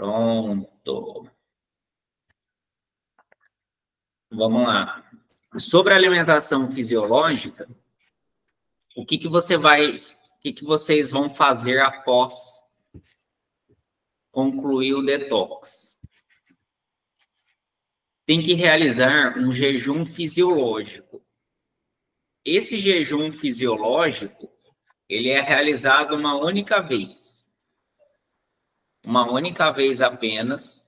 Pronto. Vamos lá. Sobre a alimentação fisiológica, o que vocês vão fazer após concluir o detox? Tem que realizar um jejum fisiológico. Esse jejum fisiológico, ele é realizado uma única vez. Uma única vez apenas.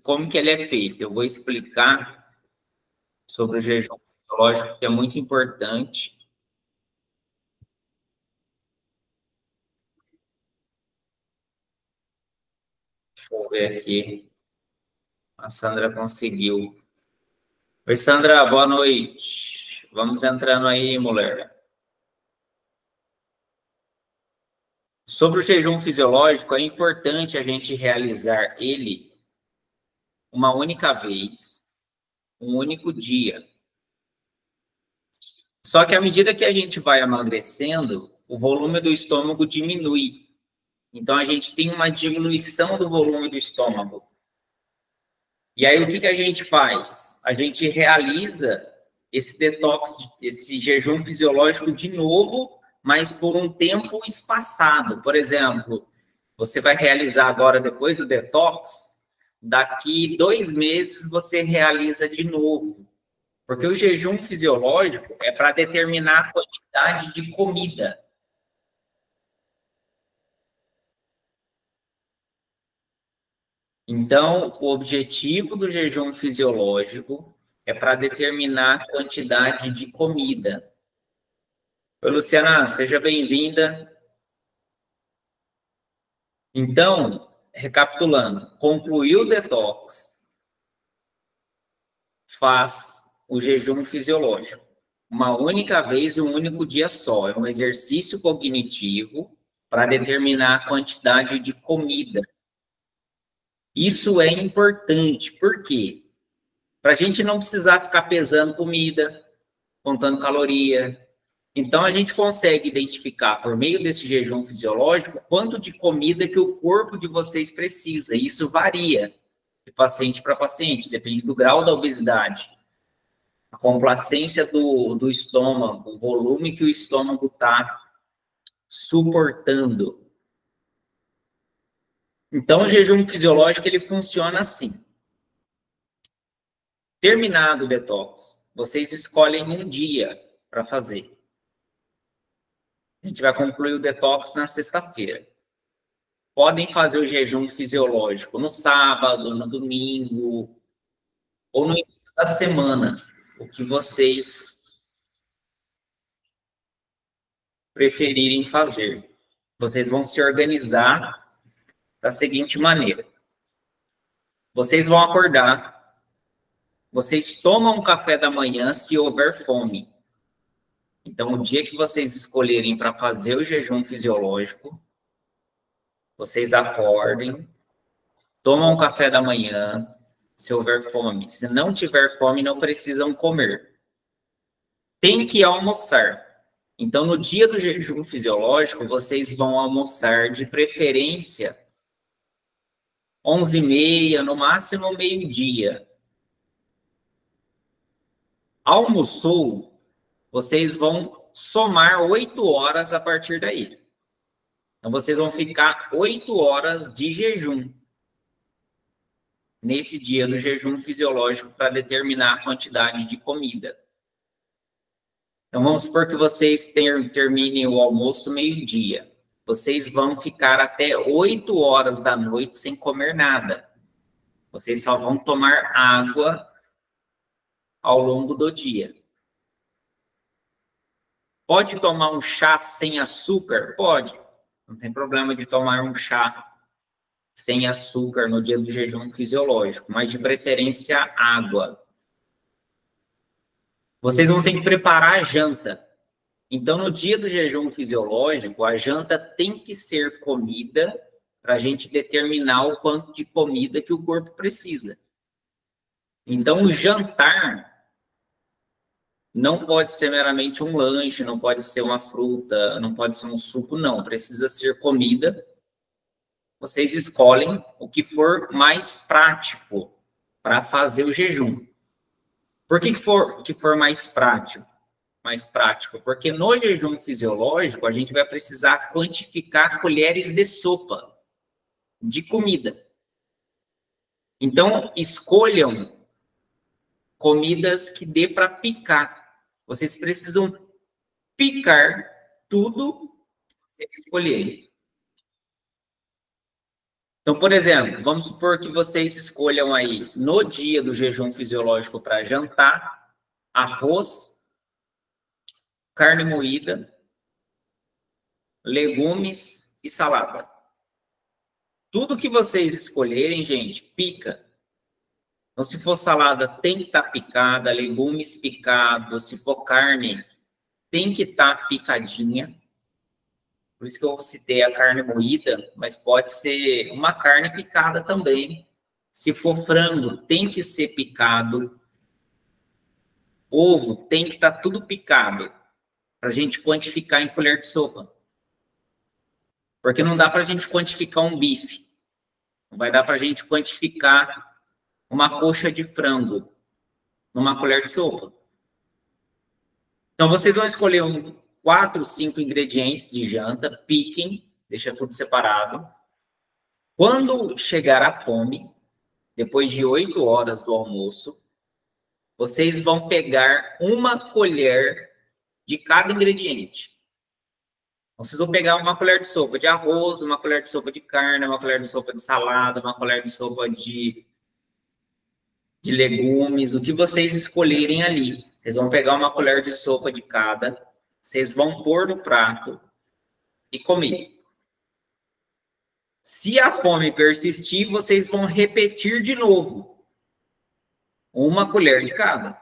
Como que ele é feito? Eu vou explicar sobre o jejum fisiológico, que é muito importante. Deixa eu ver aqui. A Sandra conseguiu. Oi, Sandra, boa noite. Vamos entrando aí, mulher. Sobre o jejum fisiológico, é importante a gente realizar ele uma única vez, um único dia. Só que à medida que a gente vai emagrecendo, o volume do estômago diminui. Então, a gente tem uma diminuição do volume do estômago. E aí, o que a gente faz? A gente realiza esse detox, esse jejum fisiológico de novo, mas por um tempo espaçado. Por exemplo, você vai realizar agora, depois do detox, daqui 2 meses você realiza de novo. Porque o jejum fisiológico é para determinar a quantidade de comida. Então, o objetivo do jejum fisiológico é para determinar a quantidade de comida. Oi, Luciana, seja bem-vinda. Então, recapitulando, concluiu o detox, faz o jejum fisiológico. Uma única vez e um único dia só. É um exercício cognitivo para determinar a quantidade de comida. Isso é importante, por quê? Para a gente não precisar ficar pesando comida, contando caloria. Então, a gente consegue identificar, por meio desse jejum fisiológico, quanto de comida que o corpo de vocês precisa. E isso varia de paciente para paciente, depende do grau da obesidade, a complacência do estômago, o volume que o estômago está suportando. Então, o jejum fisiológico, ele funciona assim. Terminado o detox, vocês escolhem um dia para fazer. A gente vai concluir o detox na sexta-feira. Podem fazer o jejum fisiológico no sábado, no domingo, ou no início da semana, o que vocês preferirem fazer. Vocês vão se organizar da seguinte maneira. Vocês vão acordar, vocês tomam café da manhã se houver fome. Então, o dia que vocês escolherem para fazer o jejum fisiológico, vocês acordem, tomam café da manhã, se houver fome. Se não tiver fome, não precisam comer. Tem que almoçar. Então, no dia do jejum fisiológico, vocês vão almoçar de preferência 11h30, no máximo meio-dia. Almoçou, vocês vão somar 8 horas a partir daí. Então, vocês vão ficar 8 horas de jejum nesse dia do jejum fisiológico para determinar a quantidade de comida. Então, vamos supor que vocês terminem o almoço meio-dia. Vocês vão ficar até 8 horas da noite sem comer nada. Vocês só vão tomar água ao longo do dia. Pode tomar um chá sem açúcar? Pode. Não tem problema de tomar um chá sem açúcar no dia do jejum fisiológico, mas de preferência água. Vocês vão ter que preparar a janta. Então, no dia do jejum fisiológico, a janta tem que ser comida para a gente determinar o quanto de comida que o corpo precisa. Então, o jantar não pode ser meramente um lanche, não pode ser uma fruta, não pode ser um suco, não. Precisa ser comida. Vocês escolhem o que for mais prático para fazer o jejum. Por que for mais prático? Mais prático, porque no jejum fisiológico a gente vai precisar quantificar colheres de sopa de comida. Então, escolham comidas que dê para picar. Vocês precisam picar tudo que vocês escolherem. Então, por exemplo, vamos supor que vocês escolham aí, no dia do jejum fisiológico para jantar, arroz, carne moída, legumes e salada. Tudo que vocês escolherem, gente, pica. Então, se for salada, tem que estar picada, legumes picados, se for carne, tem que estar picadinha. Por isso que eu citei a carne moída, mas pode ser uma carne picada também. Se for frango, tem que ser picado. Ovo, tem que estar tudo picado, para a gente quantificar em colher de sopa. Porque não dá para a gente quantificar um bife. Não vai dar para a gente quantificar uma coxa de frango numa colher de sopa. Então, vocês vão escolher 4, 5 ingredientes de janta, piquem, deixa tudo separado. Quando chegar a fome, depois de 8 horas do almoço, vocês vão pegar uma colher de cada ingrediente. Vocês vão pegar uma colher de sopa de arroz, uma colher de sopa de carne, uma colher de sopa de salada, uma colher de sopa de legumes, o que vocês escolherem ali. Vocês vão pegar uma colher de sopa de cada, vocês vão pôr no prato e comer. Se a fome persistir, vocês vão repetir de novo. Uma colher de cada.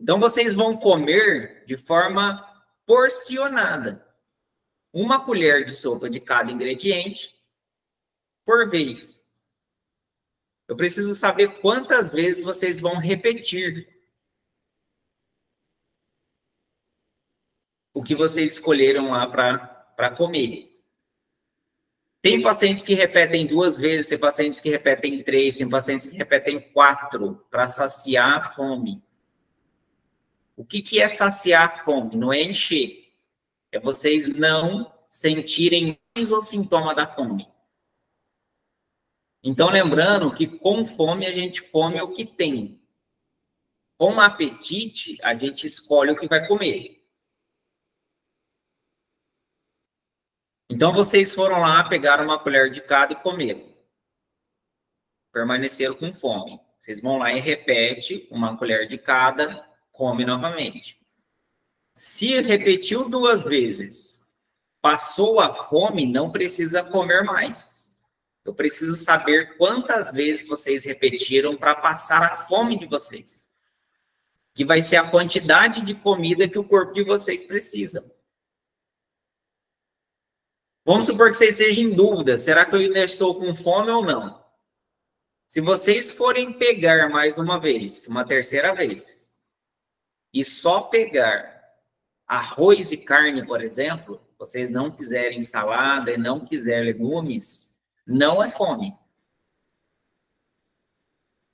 Então, vocês vão comer de forma porcionada. Uma colher de sopa de cada ingrediente por vez. Eu preciso saber quantas vezes vocês vão repetir o que vocês escolheram lá para comer. Tem pacientes que repetem 2 vezes, tem pacientes que repetem 3, tem pacientes que repetem 4 para saciar a fome. O que é saciar a fome? Não é encher. É vocês não sentirem mais o sintoma da fome. Então, lembrando que com fome a gente come o que tem. Com apetite, a gente escolhe o que vai comer. Então, vocês foram lá, pegaram uma colher de cada e comeram. Permaneceram com fome. Vocês vão lá e repete uma colher de cada, come novamente. Se repetiu 2 vezes, passou a fome, não precisa comer mais. Eu preciso saber quantas vezes vocês repetiram para passar a fome de vocês. Que vai ser a quantidade de comida que o corpo de vocês precisa. Vamos supor que vocês estejam em dúvida, será que eu ainda estou com fome ou não? Se vocês forem pegar mais uma vez, uma terceira vez, e só pegar arroz e carne, por exemplo, vocês não quiserem salada e não quiserem legumes, não é fome.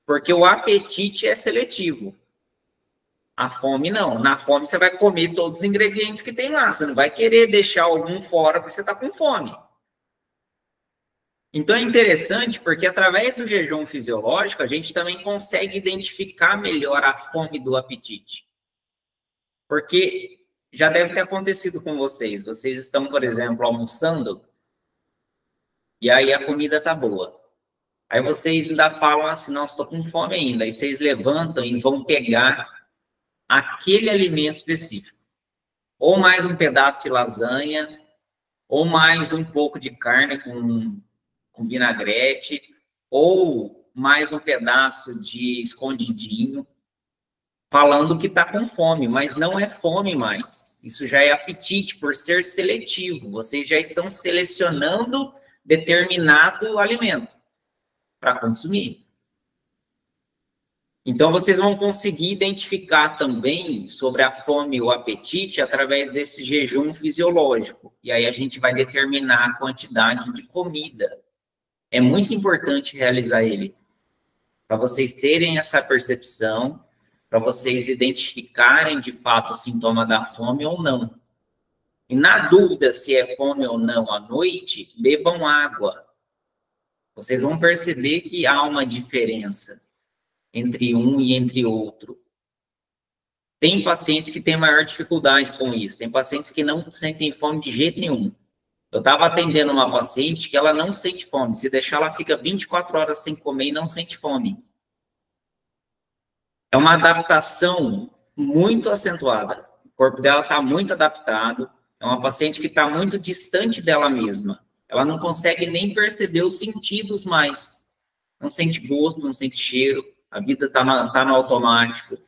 Porque o apetite é seletivo. A fome não. Na fome você vai comer todos os ingredientes que tem lá. Você não vai querer deixar algum fora porque você está com fome. Então é interessante porque através do jejum fisiológico a gente também consegue identificar melhor a fome do apetite. Porque já deve ter acontecido com vocês. Vocês estão, por exemplo, almoçando e aí a comida tá boa. Aí vocês ainda falam assim, nossa, estou com fome ainda. Aí vocês levantam e vão pegar aquele alimento específico. Ou mais um pedaço de lasanha, ou mais um pouco de carne com vinagrete, ou mais um pedaço de escondidinho, falando que está com fome, mas não é fome mais. Isso já é apetite, por ser seletivo. Vocês já estão selecionando determinado alimento para consumir. Então, vocês vão conseguir identificar também sobre a fome e o apetite através desse jejum fisiológico. E aí a gente vai determinar a quantidade de comida. É muito importante realizar ele, para vocês terem essa percepção, para vocês identificarem de fato o sintoma da fome ou não. E na dúvida se é fome ou não à noite, bebam água. Vocês vão perceber que há uma diferença entre um e entre outro. Tem pacientes que têm maior dificuldade com isso, tem pacientes que não sentem fome de jeito nenhum. Eu estava atendendo uma paciente que ela não sente fome, se deixar ela fica 24 horas sem comer e não sente fome. É uma adaptação muito acentuada, o corpo dela está muito adaptado, é uma paciente que está muito distante dela mesma, ela não consegue nem perceber os sentidos mais, não sente gosto, não sente cheiro, a vida está no automático,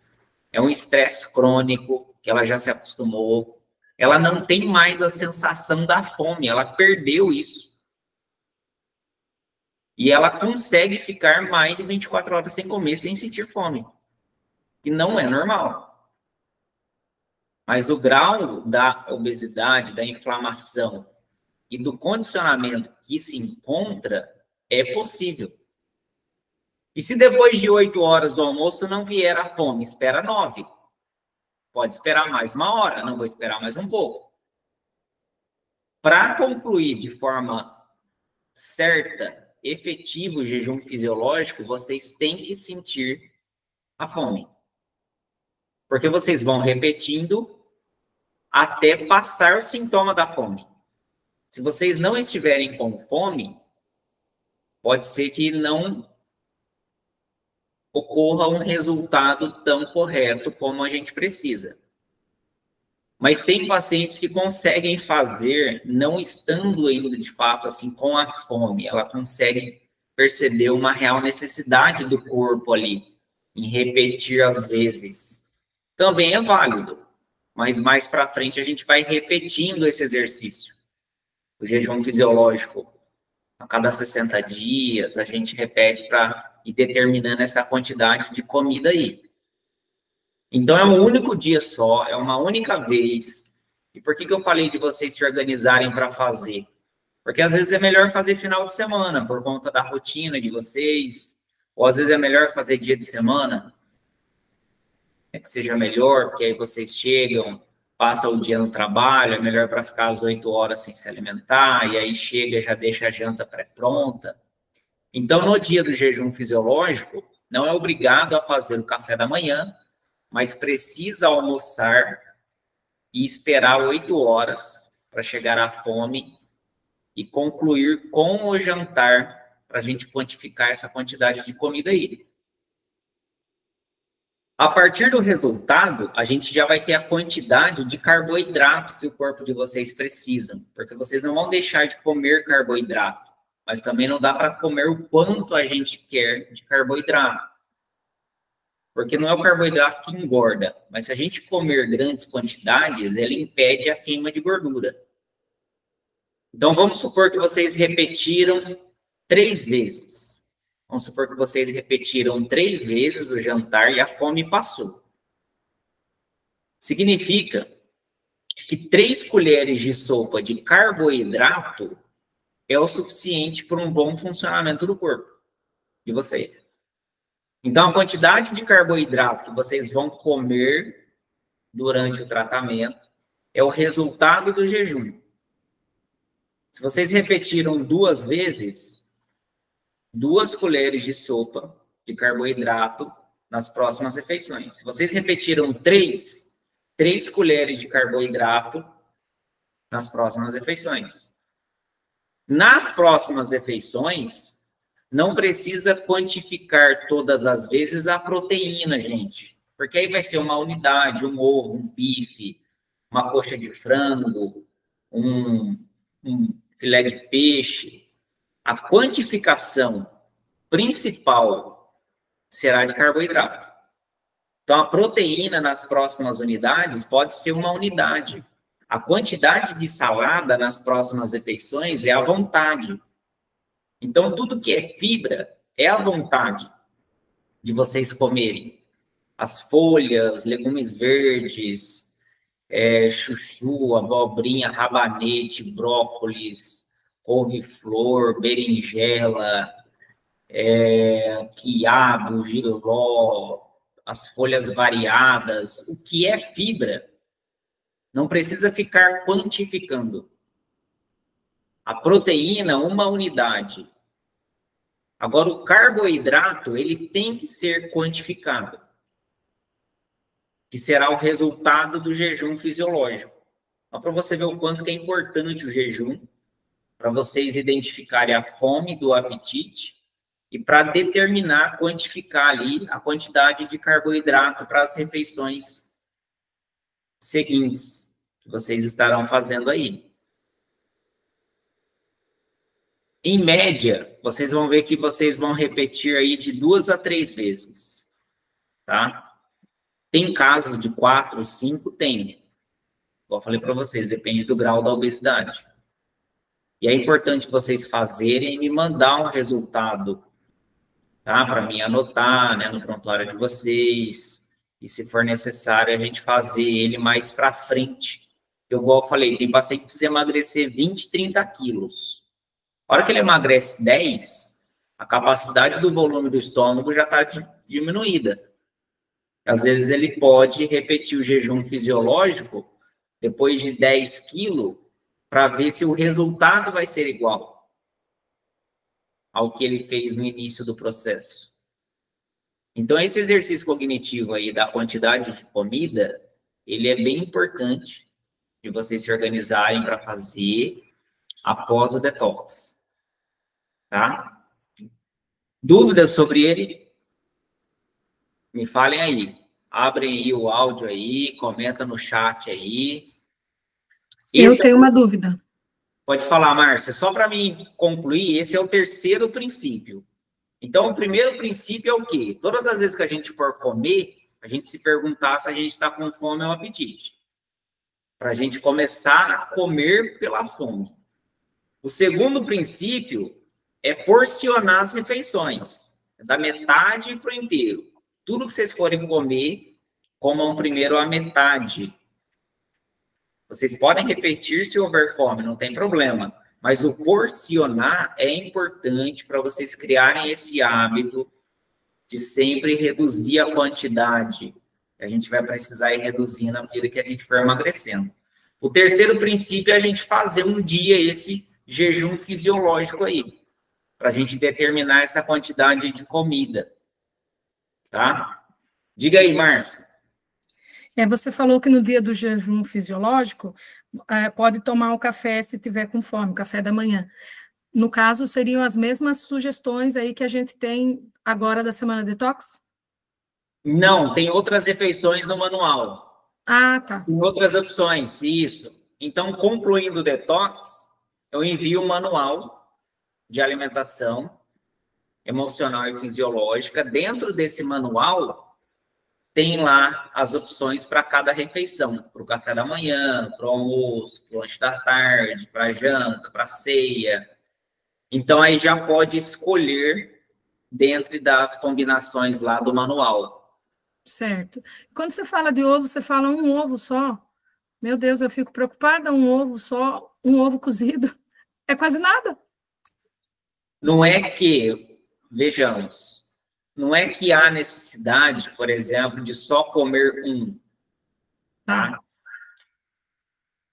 é um estresse crônico, que ela já se acostumou, ela não tem mais a sensação da fome, ela perdeu isso. E ela consegue ficar mais de 24 horas sem comer, sem sentir fome, que não é normal. Mas o grau da obesidade, da inflamação e do condicionamento que se encontra é possível. E se depois de 8 horas do almoço não vier a fome, espera 9. Pode esperar mais 1 hora, não vou esperar mais um pouco. Para concluir de forma certa, efetivo o jejum fisiológico, vocês têm que sentir a fome. Porque vocês vão repetindo até passar o sintoma da fome. Se vocês não estiverem com fome, pode ser que não ocorra um resultado tão correto como a gente precisa. Mas tem pacientes que conseguem fazer, não estando ainda de fato assim com a fome, ela consegue perceber uma real necessidade do corpo ali, em repetir às vezes. Também é válido, mas mais para frente a gente vai repetindo esse exercício. O jejum fisiológico, a cada 60 dias, a gente repete para ir determinando essa quantidade de comida aí. Então, é um único dia só, é uma única vez. E por que eu falei de vocês se organizarem para fazer? Porque às vezes é melhor fazer final de semana, por conta da rotina de vocês, ou às vezes é melhor fazer dia de semana, que seja melhor, porque aí vocês chegam, passam o dia no trabalho, é melhor para ficar às 8 horas sem se alimentar, e aí chega e já deixa a janta pré-pronta. Então, no dia do jejum fisiológico, não é obrigado a fazer o café da manhã, mas precisa almoçar e esperar 8 horas para chegar à fome e concluir com o jantar para a gente quantificar essa quantidade de comida aí. A partir do resultado, a gente já vai ter a quantidade de carboidrato que o corpo de vocês precisam, porque vocês não vão deixar de comer carboidrato, mas também não dá para comer o quanto a gente quer de carboidrato. Porque não é o carboidrato que engorda, mas se a gente comer grandes quantidades, ele impede a queima de gordura. Então, vamos supor que vocês repetiram 3 vezes. Vamos supor que vocês repetiram 3 vezes o jantar e a fome passou. Significa que 3 colheres de sopa de carboidrato é o suficiente para um bom funcionamento do corpo de vocês. Então, a quantidade de carboidrato que vocês vão comer durante o tratamento é o resultado do jejum. Se vocês repetiram 2 vezes, 2 colheres de sopa de carboidrato nas próximas refeições. Se vocês repetiram 3 colheres de carboidrato nas próximas refeições. Nas próximas refeições, não precisa quantificar todas as vezes a proteína, gente. Porque aí vai ser uma unidade, um ovo, um bife, uma coxa de frango, um filé de peixe. A quantificação principal será de carboidrato. Então, a proteína nas próximas unidades pode ser uma unidade. A quantidade de salada nas próximas refeições é à vontade. Então, tudo que é fibra é à vontade. de vocês comerem. As folhas, legumes verdes, chuchu, abobrinha, rabanete, brócolis, couve-flor, berinjela, quiabo, jiló, as folhas variadas. O que é fibra? Não precisa ficar quantificando. A proteína, uma unidade. Agora, o carboidrato, ele tem que ser quantificado, que será o resultado do jejum fisiológico. Só para você ver o quanto que é importante o jejum, para vocês identificarem a fome do apetite e para determinar, quantificar ali a quantidade de carboidrato para as refeições seguintes que vocês estarão fazendo aí. Em média, vocês vão ver que vocês vão repetir aí de 2 a 3 vezes, tá? Tem casos de 4, 5, tem. Como eu falei para vocês, depende do grau da obesidade. E é importante vocês fazerem e me mandar um resultado, tá? Para mim anotar, né, no prontuário de vocês. E se for necessário, a gente fazer ele mais para frente. Igual eu falei, tem paciente que precisa emagrecer 20, 30 quilos. A hora que ele emagrece 10, a capacidade do volume do estômago já está diminuída. Às vezes ele pode repetir o jejum fisiológico depois de 10 quilos para ver se o resultado vai ser igual ao que ele fez no início do processo. Então, esse exercício cognitivo aí da quantidade de comida, ele é bem importante de vocês se organizarem para fazer após o detox. Tá? Dúvidas sobre ele? Me falem aí. Abrem aí o áudio aí, comenta no chat aí. Eu tenho uma dúvida. Pode falar, Márcia. Só para mim concluir, esse é o terceiro princípio. Então, o primeiro princípio é o quê? Todas as vezes que a gente for comer, a gente se perguntar se a gente está com fome ou apetite. Para a gente começar a comer pela fome. O segundo princípio é porcionar as refeições, da metade para o inteiro. Tudo que vocês forem comer, comam primeiro a metade. Vocês podem repetir se houver fome, não tem problema. Mas o porcionar é importante para vocês criarem esse hábito de sempre reduzir a quantidade. A gente vai precisar ir reduzindo à medida que a gente for emagrecendo. O terceiro princípio é a gente fazer um dia esse jejum fisiológico aí, para a gente determinar essa quantidade de comida. Tá? Diga aí, Márcia. Você falou que no dia do jejum fisiológico, pode tomar o café se tiver com fome, café da manhã. No caso, seriam as mesmas sugestões aí que a gente tem agora da semana detox? Não, tem outras refeições no manual. Ah, tá. Tem outras opções, isso. Então, concluindo o detox, eu envio um manual de alimentação emocional e fisiológica. Dentro desse manual, tem lá as opções para cada refeição. Para o café da manhã, para o almoço, para o lanche da tarde, para a janta, para a ceia. Então, aí já pode escolher dentro das combinações lá do manual. Certo. Quando você fala de ovo, você fala um ovo só. Meu Deus, eu fico preocupada, um ovo só, um ovo cozido. É quase nada. Não é que, vejamos, não é que há necessidade, por exemplo, de só comer um. Tá?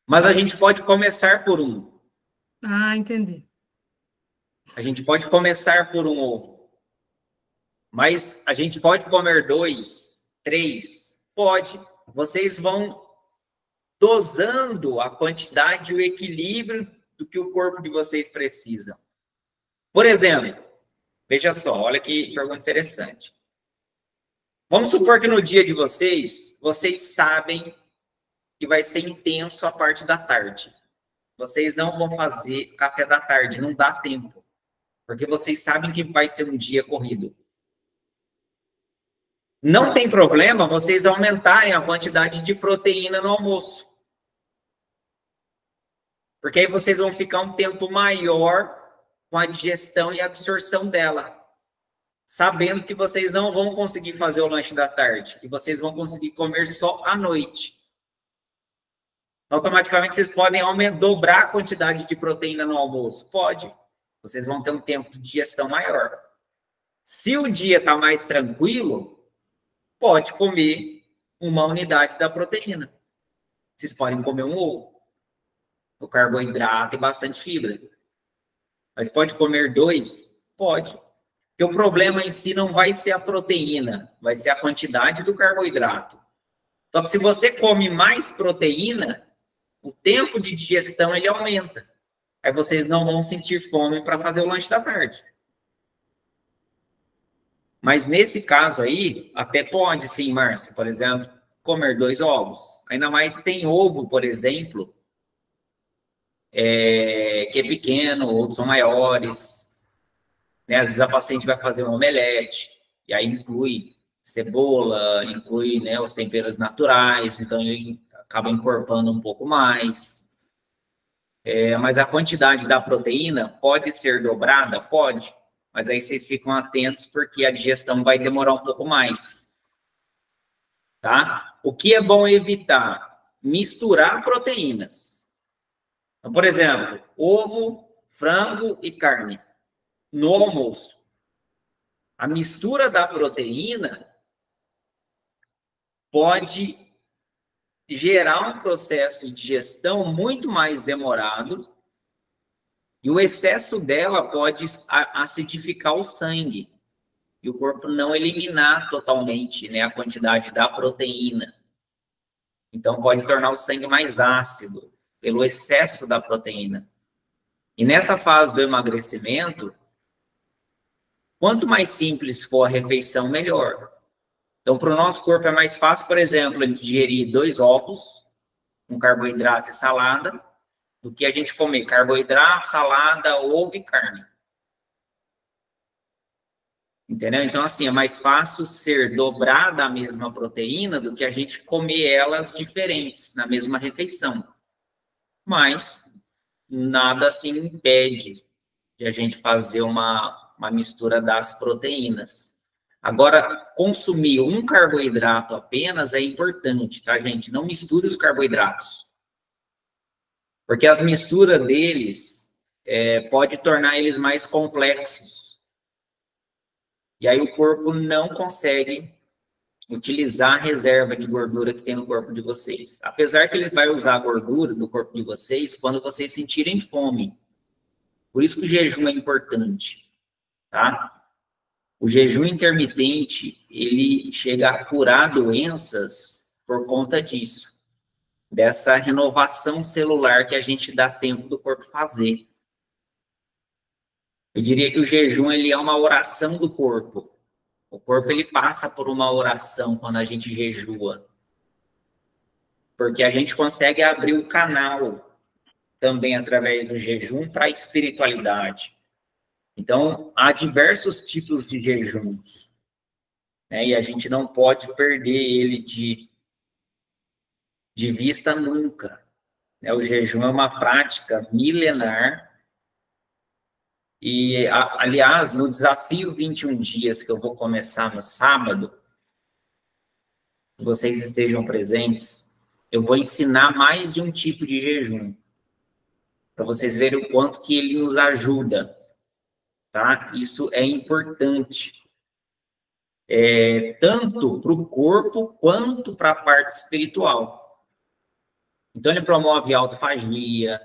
Mas a gente pode começar por um. Ah, entendi. A gente pode começar por um ovo. Mas a gente pode comer 2, 3? Pode. Vocês vão dosando a quantidade e o equilíbrio do que o corpo de vocês precisa. Por exemplo, veja só, olha que pergunta interessante. Vamos supor que no dia de vocês, vocês sabem que vai ser intenso a parte da tarde. Vocês não vão fazer café da tarde, não dá tempo. Porque vocês sabem que vai ser um dia corrido. Não tem problema vocês aumentarem a quantidade de proteína no almoço. Porque aí vocês vão ficar um tempo maior com a digestão e a absorção dela. sabendo que vocês não vão conseguir fazer o lanche da tarde, que vocês vão conseguir comer só à noite. Automaticamente vocês podem dobrar a quantidade de proteína no almoço? Pode. Vocês vão ter um tempo de digestão maior. Se o dia está mais tranquilo, pode comer uma unidade da proteína. Vocês podem comer um ovo, o carboidrato e bastante fibra. Mas pode comer 2? Pode. Porque o problema em si não vai ser a proteína, vai ser a quantidade do carboidrato. Só que se você come mais proteína, o tempo de digestão ele aumenta. Aí vocês não vão sentir fome para fazer o lanche da tarde. Mas nesse caso aí, até pode sim, Márcia, por exemplo, comer 2 ovos. Ainda mais tem ovo, por exemplo, que é pequeno, outros são maiores. Né? Às vezes a paciente vai fazer um omelete, e aí inclui cebola, inclui, né, os temperos naturais, então ele acaba encorpando um pouco mais. Mas a quantidade da proteína pode ser dobrada? Pode. Mas aí vocês ficam atentos porque a digestão vai demorar um pouco mais. Tá? O que é bom evitar? Misturar proteínas. Então, por exemplo, ovo, frango e carne no almoço. A mistura da proteína pode gerar um processo de digestão muito mais demorado e o excesso dela pode acidificar o sangue e o corpo não eliminar totalmente, né, a quantidade da proteína. Então, pode tornar o sangue mais ácido pelo excesso da proteína. E nessa fase do emagrecimento, quanto mais simples for a refeição, melhor. Então, para o nosso corpo é mais fácil, por exemplo, ele digerir 2 ovos, um carboidrato e salada, do que a gente comer carboidrato, salada, ovo e carne. Entendeu? Então, assim, é mais fácil ser dobrada a mesma proteína do que a gente comer elas diferentes na mesma refeição. Mas nada assim impede de a gente fazer uma mistura das proteínas. Agora, consumir um carboidrato apenas é importante, tá, gente? Não misture os carboidratos. Porque as misturas deles pode tornar eles mais complexos. E aí o corpo não consegue utilizar a reserva de gordura que tem no corpo de vocês. Apesar que ele vai usar a gordura do corpo de vocês quando vocês sentirem fome. Por isso que o jejum é importante, tá? O jejum intermitente, ele chega a curar doenças por conta disso. Dessa renovação celular que a gente dá tempo do corpo fazer. Eu diria que o jejum, ele é uma oração do corpo. O corpo, ele passa por uma oração quando a gente jejua. Porque a gente consegue abrir o canal também através do jejum para a espiritualidade. Então, há diversos tipos de jejuns, né? E a gente não pode perder ele de vista nunca. Né? O jejum é uma prática milenar. E, aliás, no desafio 21 dias, que eu vou começar no sábado, que vocês estejam presentes, eu vou ensinar mais de um tipo de jejum, para vocês verem o quanto que ele nos ajuda, tá? Isso é importante, tanto para o corpo, quanto para a parte espiritual. Então, ele promove autofagia,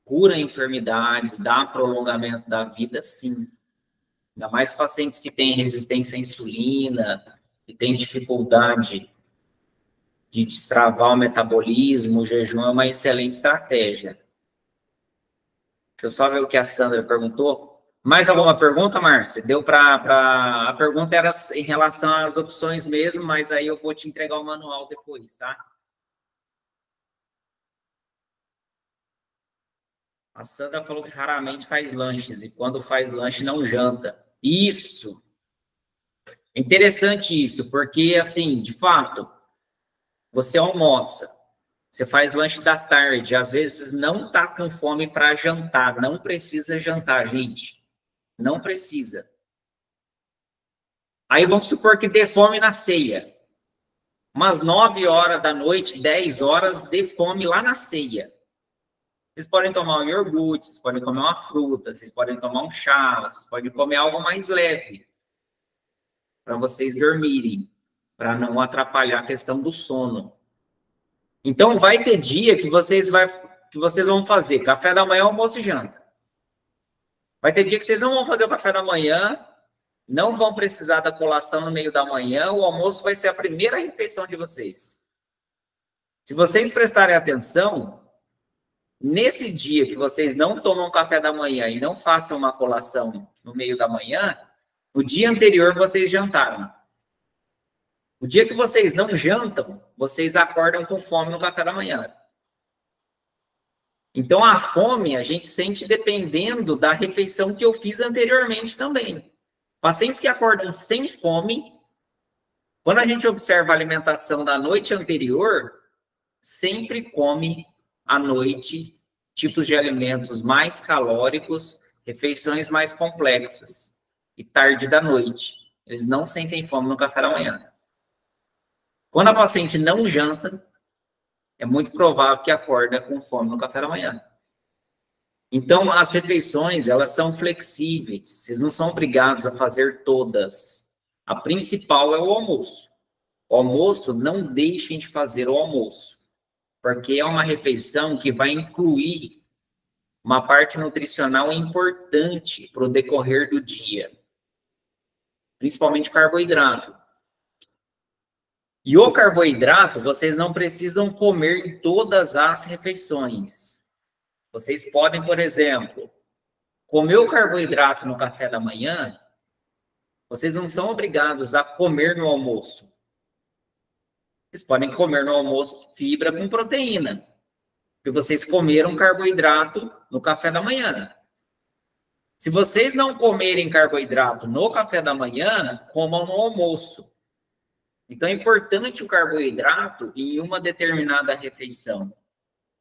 cura enfermidades, dá prolongamento da vida, sim. Ainda mais pacientes que têm resistência à insulina, que têm dificuldade de destravar o metabolismo, o jejum é uma excelente estratégia. Deixa eu só ver o que a Sandra perguntou. Mais alguma pergunta, Márcia? Deu para... A pergunta era em relação às opções mesmo, mas aí eu vou te entregar o manual depois, tá? A Sandra falou que raramente faz lanches, e quando faz lanche não janta. Isso! É interessante isso, porque, assim, de fato, você almoça, você faz lanche da tarde, às vezes não está com fome para jantar, não precisa jantar, gente. Não precisa. Aí vamos supor que dê fome na ceia. Umas 9 horas da noite, 10 horas, dê fome lá na ceia. Vocês podem tomar um iogurte, vocês podem comer uma fruta, vocês podem tomar um chá, vocês podem comer algo mais leve para vocês dormirem, para não atrapalhar a questão do sono. Então, vai ter dia que vocês vão fazer café da manhã, almoço e janta. Vai ter dia que vocês não vão fazer o café da manhã, não vão precisar da colação no meio da manhã, o almoço vai ser a primeira refeição de vocês. Se vocês prestarem atenção, nesse dia que vocês não tomam café da manhã e não façam uma colação no meio da manhã, no dia anterior vocês jantaram. O dia que vocês não jantam, vocês acordam com fome no café da manhã. Então, a fome a gente sente dependendo da refeição que eu fiz anteriormente também. Pacientes que acordam sem fome, quando a gente observa a alimentação da noite anterior, sempre come à noite tipos de alimentos mais calóricos, refeições mais complexas. E tarde da noite, eles não sentem fome no café da manhã. Quando a paciente não janta, é muito provável que acorda com fome no café da manhã. Então, as refeições, elas são flexíveis. Vocês não são obrigados a fazer todas. A principal é o almoço. O almoço, não deixem de fazer o almoço, porque é uma refeição que vai incluir uma parte nutricional importante para o decorrer do dia, principalmente carboidrato. E o carboidrato, vocês não precisam comer em todas as refeições. Vocês podem, por exemplo, comer o carboidrato no café da manhã, vocês não são obrigados a comer no almoço. Vocês podem comer no almoço fibra com proteína, porque vocês comeram carboidrato no café da manhã. Se vocês não comerem carboidrato no café da manhã, comam no almoço. Então, é importante o carboidrato em uma determinada refeição,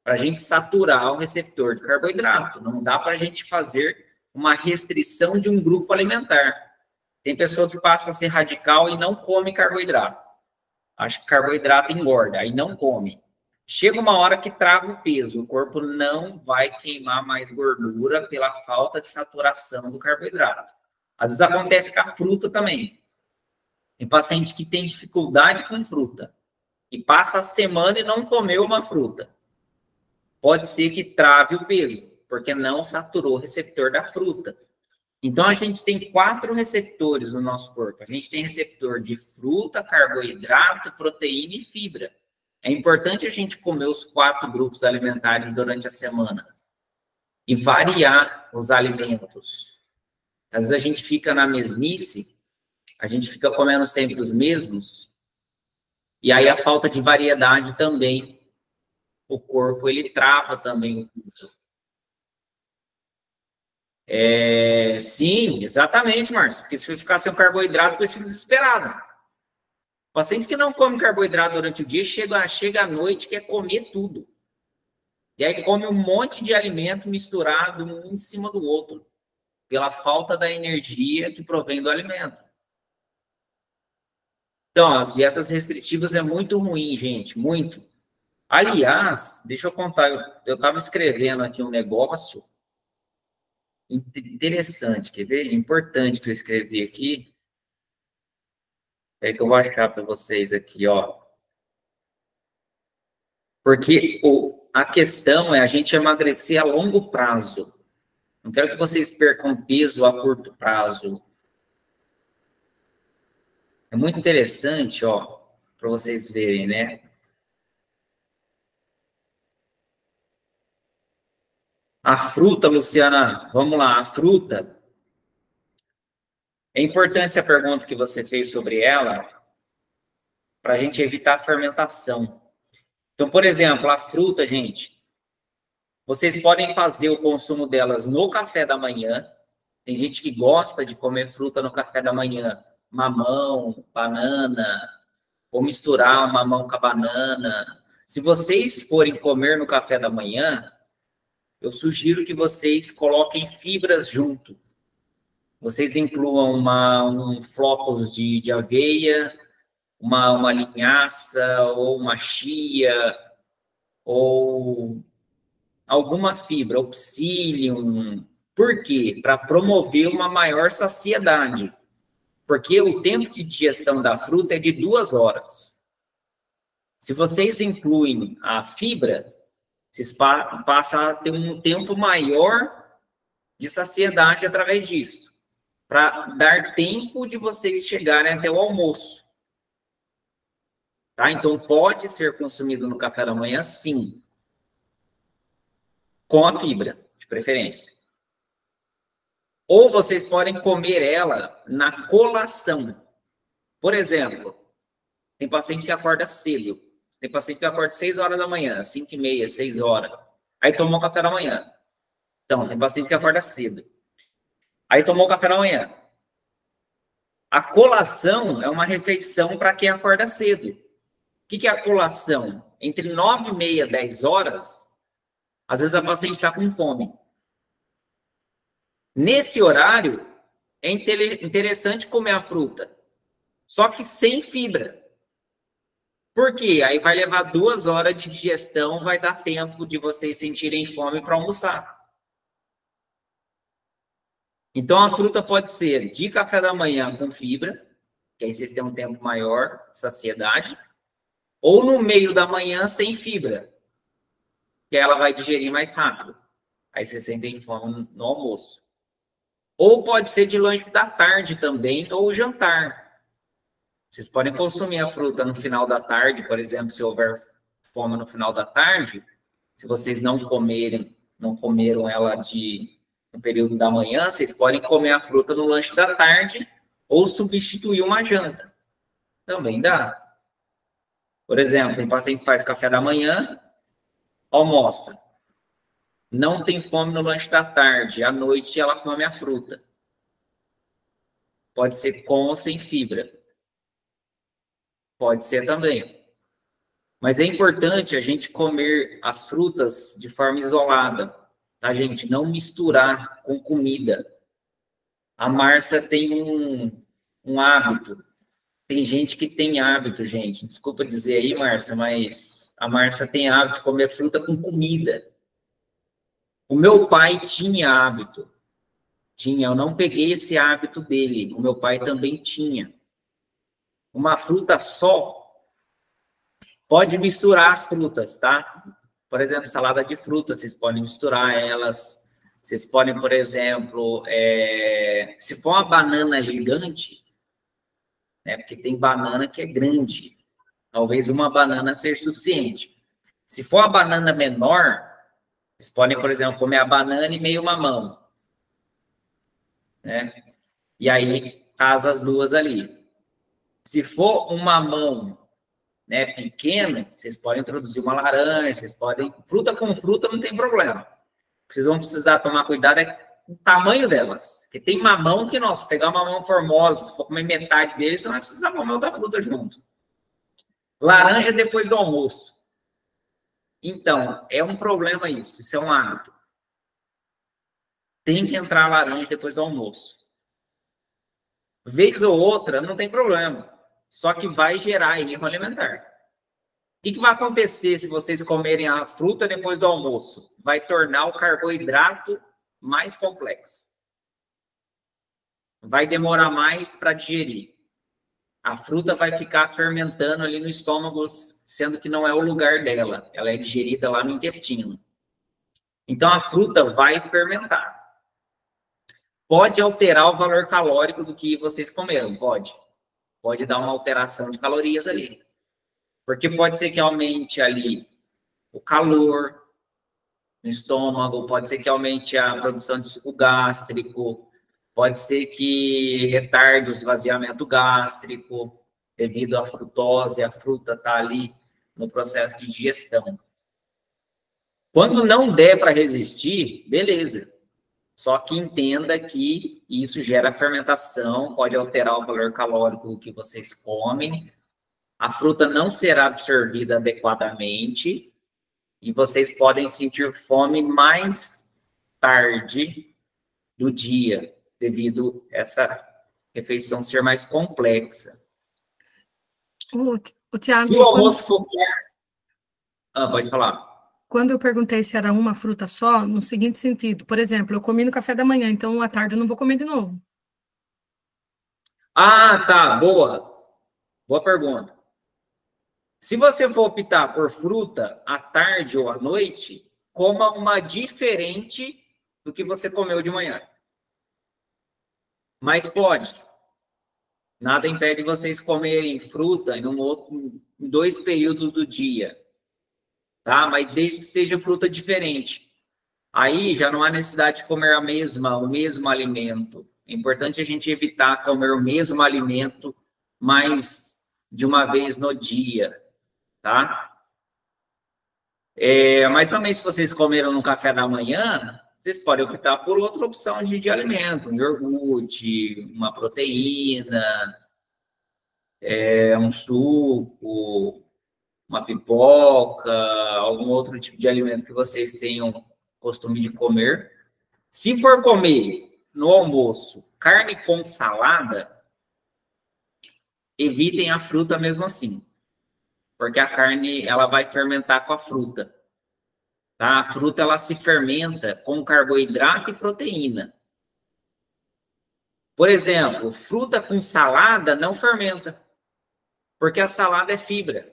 para a gente saturar o receptor de carboidrato. Não dá para a gente fazer uma restrição de um grupo alimentar. Tem pessoa que passa a ser radical e não come carboidrato. Acha que carboidrato engorda, aí não come. Chega uma hora que trava o peso, o corpo não vai queimar mais gordura pela falta de saturação do carboidrato. Às vezes acontece com a fruta também. Tem paciente que tem dificuldade com fruta e passa a semana e não comeu uma fruta. Pode ser que trave o peso, porque não saturou o receptor da fruta. Então, a gente tem 4 receptores no nosso corpo. A gente tem receptor de fruta, carboidrato, proteína e fibra. É importante a gente comer os 4 grupos alimentares durante a semana e variar os alimentos. Às vezes a gente fica na mesmice, a gente fica comendo sempre os mesmos, e aí a falta de variedade também, o corpo, ele trava também. Sim, exatamente, Márcio, porque se você ficar sem carboidrato, você fica desesperado. Paciente que não come carboidrato durante o dia, chega à noite, quer comer tudo. E aí come um monte de alimento misturado um em cima do outro, pela falta da energia que provém do alimento. Então, as dietas restritivas é muito ruim, gente, muito. Aliás, deixa eu contar, eu estava escrevendo aqui um negócio interessante, quer ver? Importante que eu escrevi aqui. É que eu vou achar para vocês aqui, ó. Porque a questão é a gente emagrecer a longo prazo. Não quero que vocês percam peso a curto prazo. É muito interessante, ó, para vocês verem, né? A fruta, Luciana, vamos lá, a fruta. É importante essa pergunta que você fez sobre ela, para a gente evitar a fermentação. Então, por exemplo, a fruta, gente, vocês podem fazer o consumo delas no café da manhã. Tem gente que gosta de comer fruta no café da manhã. Mamão, banana, ou misturar o mamão com a banana. Se vocês forem comer no café da manhã, eu sugiro que vocês coloquem fibras junto. vocês incluam um flocos de aveia, uma linhaça, ou uma chia, ou alguma fibra, ou psyllium. Por quê? Para promover uma maior saciedade. Porque o tempo de digestão da fruta é de 2 horas. Se vocês incluem a fibra, vocês passam a ter um tempo maior de saciedade através disso, para dar tempo de vocês chegarem até o almoço. Tá? Então, pode ser consumido no café da manhã, sim, com a fibra, de preferência. Ou vocês podem comer ela na colação. Por exemplo, tem paciente que acorda cedo. Tem paciente que acorda 6 horas da manhã, 5h30, 6 horas. Aí tomou café da manhã. Então, tem paciente que acorda cedo. Aí tomou café da manhã. A colação é uma refeição para quem acorda cedo. O que é a colação? Entre 9h30 e 10 horas, às vezes a paciente está com fome. Nesse horário, é interessante comer a fruta, só que sem fibra. Por quê? Aí vai levar 2 horas de digestão, vai dar tempo de vocês sentirem fome para almoçar. Então, a fruta pode ser de café da manhã com fibra, que aí vocês têm um tempo maior de saciedade, ou no meio da manhã sem fibra, que ela vai digerir mais rápido. Aí vocês sentem fome no almoço. Ou pode ser de lanche da tarde também, ou jantar. Vocês podem consumir a fruta no final da tarde, por exemplo, se houver fome no final da tarde, se vocês não comeram ela no período da manhã, vocês podem comer a fruta no lanche da tarde ou substituir uma janta. Também dá. Por exemplo, tem paciente que faz café da manhã, almoça. Não tem fome no lanche da tarde. À noite, ela come a fruta. Pode ser com ou sem fibra. Pode ser também. Mas é importante a gente comer as frutas de forma isolada, tá, gente? Não misturar com comida. A Márcia tem um hábito. Tem gente que tem hábito, gente. Desculpa dizer aí, Márcia, mas a Márcia tem hábito de comer fruta com comida. O meu pai tinha hábito. Eu não peguei esse hábito dele. O meu pai também tinha. Uma fruta só pode misturar as frutas, tá? Por exemplo, salada de frutas, vocês podem misturar elas. Vocês podem, por exemplo, se for uma banana gigante, né? Porque tem banana que é grande. Talvez uma banana seja suficiente. Se for a banana menor, vocês podem, por exemplo, comer a banana e meio mamão, né? E aí, casa as duas ali. Se for um mamão, né, pequeno, vocês podem introduzir uma laranja, vocês podem... Fruta com fruta não tem problema. O que vocês vão precisar tomar cuidado é o tamanho delas. Porque tem mamão que, nossa, pegar uma mamão formosa, se for comer metade dele, você não vai precisar comer outra fruta junto. Laranja depois do almoço. Então, é um problema isso. Isso é um hábito. Tem que entrar laranja depois do almoço. Vez ou outra, não tem problema. Só que vai gerar erro alimentar. O que vai acontecer se vocês comerem a fruta depois do almoço? Vai tornar o carboidrato mais complexo. Vai demorar mais para digerir. A fruta vai ficar fermentando ali no estômago, sendo que não é o lugar dela. Ela é digerida lá no intestino. Então, a fruta vai fermentar. Pode alterar o valor calórico do que vocês comeram, pode. Pode dar uma alteração de calorias ali. Porque pode ser que aumente ali o calor no estômago, pode ser que aumente a produção de suco gástrico, pode ser que retarde o esvaziamento gástrico, devido à frutose, a fruta está ali no processo de digestão. Quando não der para resistir, beleza. Só que entenda que isso gera fermentação, pode alterar o valor calórico que vocês comem, a fruta não será absorvida adequadamente e vocês podem sentir fome mais tarde do dia, devido a essa refeição ser mais complexa. O Tiago, se o almoço for... pode falar. Quando eu perguntei se era uma fruta só, no seguinte sentido, por exemplo, eu comi no café da manhã, então à tarde eu não vou comer de novo. Ah, tá, boa. Boa pergunta. Se você for optar por fruta à tarde ou à noite, coma uma diferente do que você comeu de manhã. Mas pode. Nada impede vocês comerem fruta em 2 períodos do dia. Tá? Mas desde que seja fruta diferente. Aí já não há necessidade de comer o mesmo alimento. É importante a gente evitar comer o mesmo alimento mais de uma vez no dia, tá? Mas também, se vocês comeram no café da manhã, vocês podem optar por outra opção de alimento, um iogurte, uma proteína, um suco, uma pipoca, algum outro tipo de alimento que vocês tenham costume de comer. Se for comer no almoço carne com salada, evitem a fruta mesmo assim, porque a carne ela vai fermentar com a fruta. Tá? A fruta ela se fermenta com carboidrato e proteína. Por exemplo, fruta com salada não fermenta, porque a salada é fibra.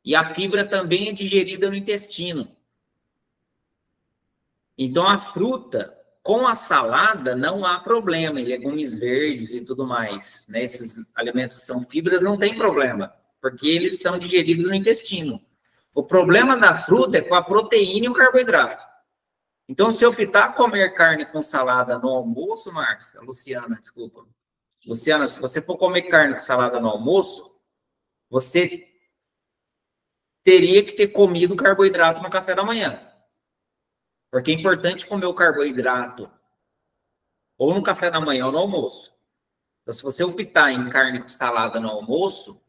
E a fibra também é digerida no intestino. Então, a fruta com a salada não há problema, em legumes verdes e tudo mais. Né? Esses alimentos que são fibras não tem problema, porque eles são digeridos no intestino. O problema da fruta é com a proteína e o carboidrato. Então, se eu optar comer carne com salada no almoço, Márcia, Luciana, desculpa. Luciana, se você for comer carne com salada no almoço, você teria que ter comido carboidrato no café da manhã. Porque é importante comer o carboidrato ou no café da manhã ou no almoço. Então, se você optar em carne com salada no almoço,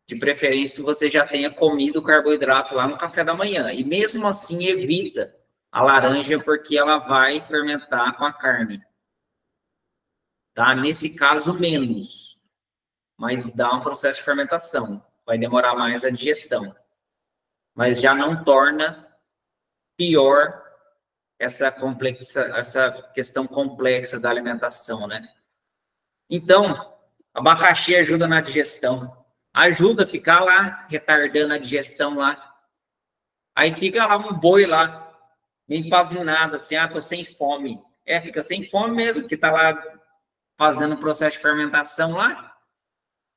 de preferência que você já tenha comido o carboidrato lá no café da manhã. E mesmo assim, evita a laranja, porque ela vai fermentar com a carne. Tá? Nesse caso, menos. Mas dá um processo de fermentação. Vai demorar mais a digestão. Mas já não torna pior essa questão complexa da alimentação, né? Então, abacaxi ajuda na digestão. Ajuda a ficar lá, retardando a digestão lá. Aí fica lá um boi lá, meio empazinado, assim, tô sem fome. Fica sem fome mesmo, porque tá lá fazendo o processo de fermentação lá.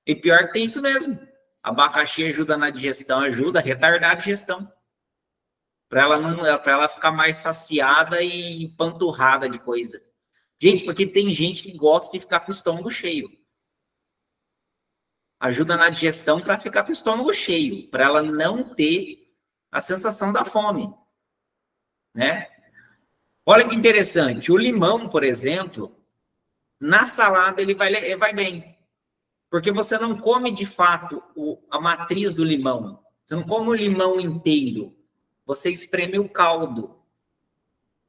E pior que tem isso mesmo. Abacaxi ajuda na digestão, ajuda a retardar a digestão. Para ela ficar mais saciada e empanturrada de coisa. Gente, porque tem gente que gosta de ficar com o estômago cheio. Ajuda na digestão para ficar com o estômago cheio, para ela não ter a sensação da fome, né? Olha que interessante, o limão, por exemplo, na salada ele vai bem, porque você não come de fato a matriz do limão, você não come o limão inteiro, você espreme o caldo.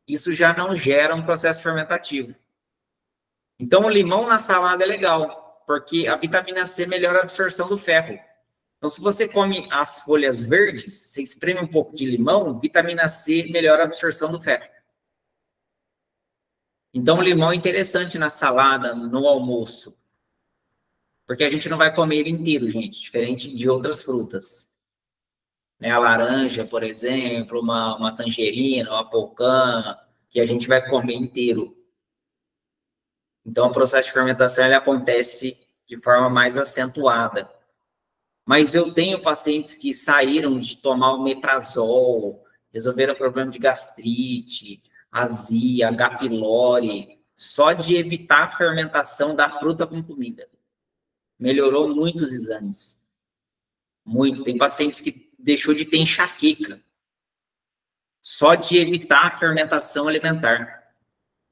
Isso já não gera um processo fermentativo. Então, o limão na salada é legal, porque a vitamina C melhora a absorção do ferro. Então, se você come as folhas verdes, você espreme um pouco de limão, vitamina C melhora a absorção do ferro. Então, o limão é interessante na salada, no almoço. Porque a gente não vai comer ele inteiro, gente, diferente de outras frutas. Né? A laranja, por exemplo, uma tangerina, uma pocã, que a gente vai comer inteiro. Então, o processo de fermentação ele acontece de forma mais acentuada. Mas eu tenho pacientes que saíram de tomar o omeprazol, resolveram o problema de gastrite, azia, H. pylori, só de evitar a fermentação da fruta com comida. Melhorou muito os exames. Muito. Tem pacientes que deixou de ter enxaqueca, só de evitar a fermentação alimentar.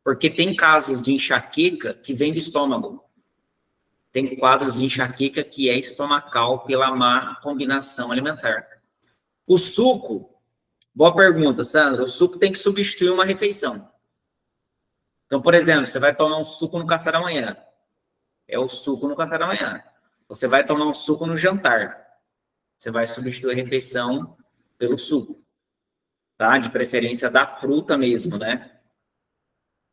Porque tem casos de enxaqueca que vem do estômago. Tem quadros de enxaqueca que é estomacal pela má combinação alimentar. O suco, boa pergunta, Sandra. O suco tem que substituir uma refeição. Então, por exemplo, você vai tomar um suco no café da manhã. É o suco no café da manhã. Você vai tomar um suco no jantar. Você vai substituir a refeição pelo suco, tá? De preferência da fruta mesmo, né?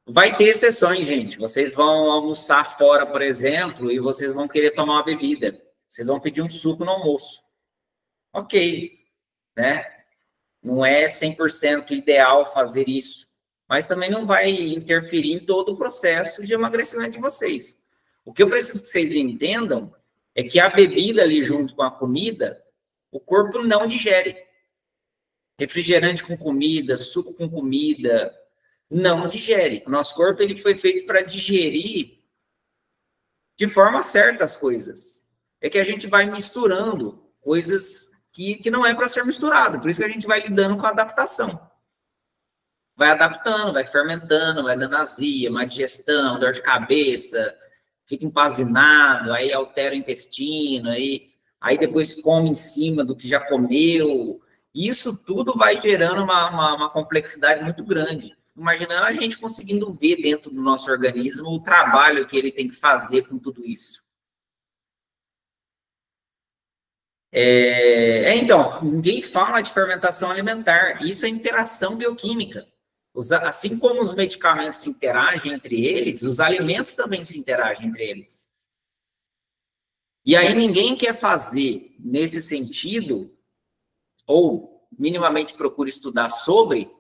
Vai ter exceções, gente. Vocês vão almoçar fora, por exemplo, e vocês vão querer tomar uma bebida. Vocês vão pedir um suco no almoço. Ok, né? Não é 100% ideal fazer isso, mas também não vai interferir em todo o processo de emagrecimento de vocês. O que eu preciso que vocês entendam é que a bebida ali junto com a comida, o corpo não digere. Refrigerante com comida, suco com comida, não digere. O nosso corpo ele foi feito para digerir de forma certa as coisas. É que a gente vai misturando coisas que não é para ser misturado. Por isso que a gente vai lidando com a adaptação. Vai adaptando, vai fermentando, vai dando azia, má digestão, dor de cabeça, fica empazinado, aí altera o intestino, aí depois come em cima do que já comeu. Isso tudo vai gerando uma complexidade muito grande. Imaginando a gente conseguindo ver dentro do nosso organismo o trabalho que ele tem que fazer com tudo isso. Então, ninguém fala de fermentação alimentar. Isso é interação bioquímica. Assim como os medicamentos se interagem entre eles, os alimentos também se interagem entre eles. E aí ninguém quer fazer nesse sentido, ou minimamente procura estudar sobre,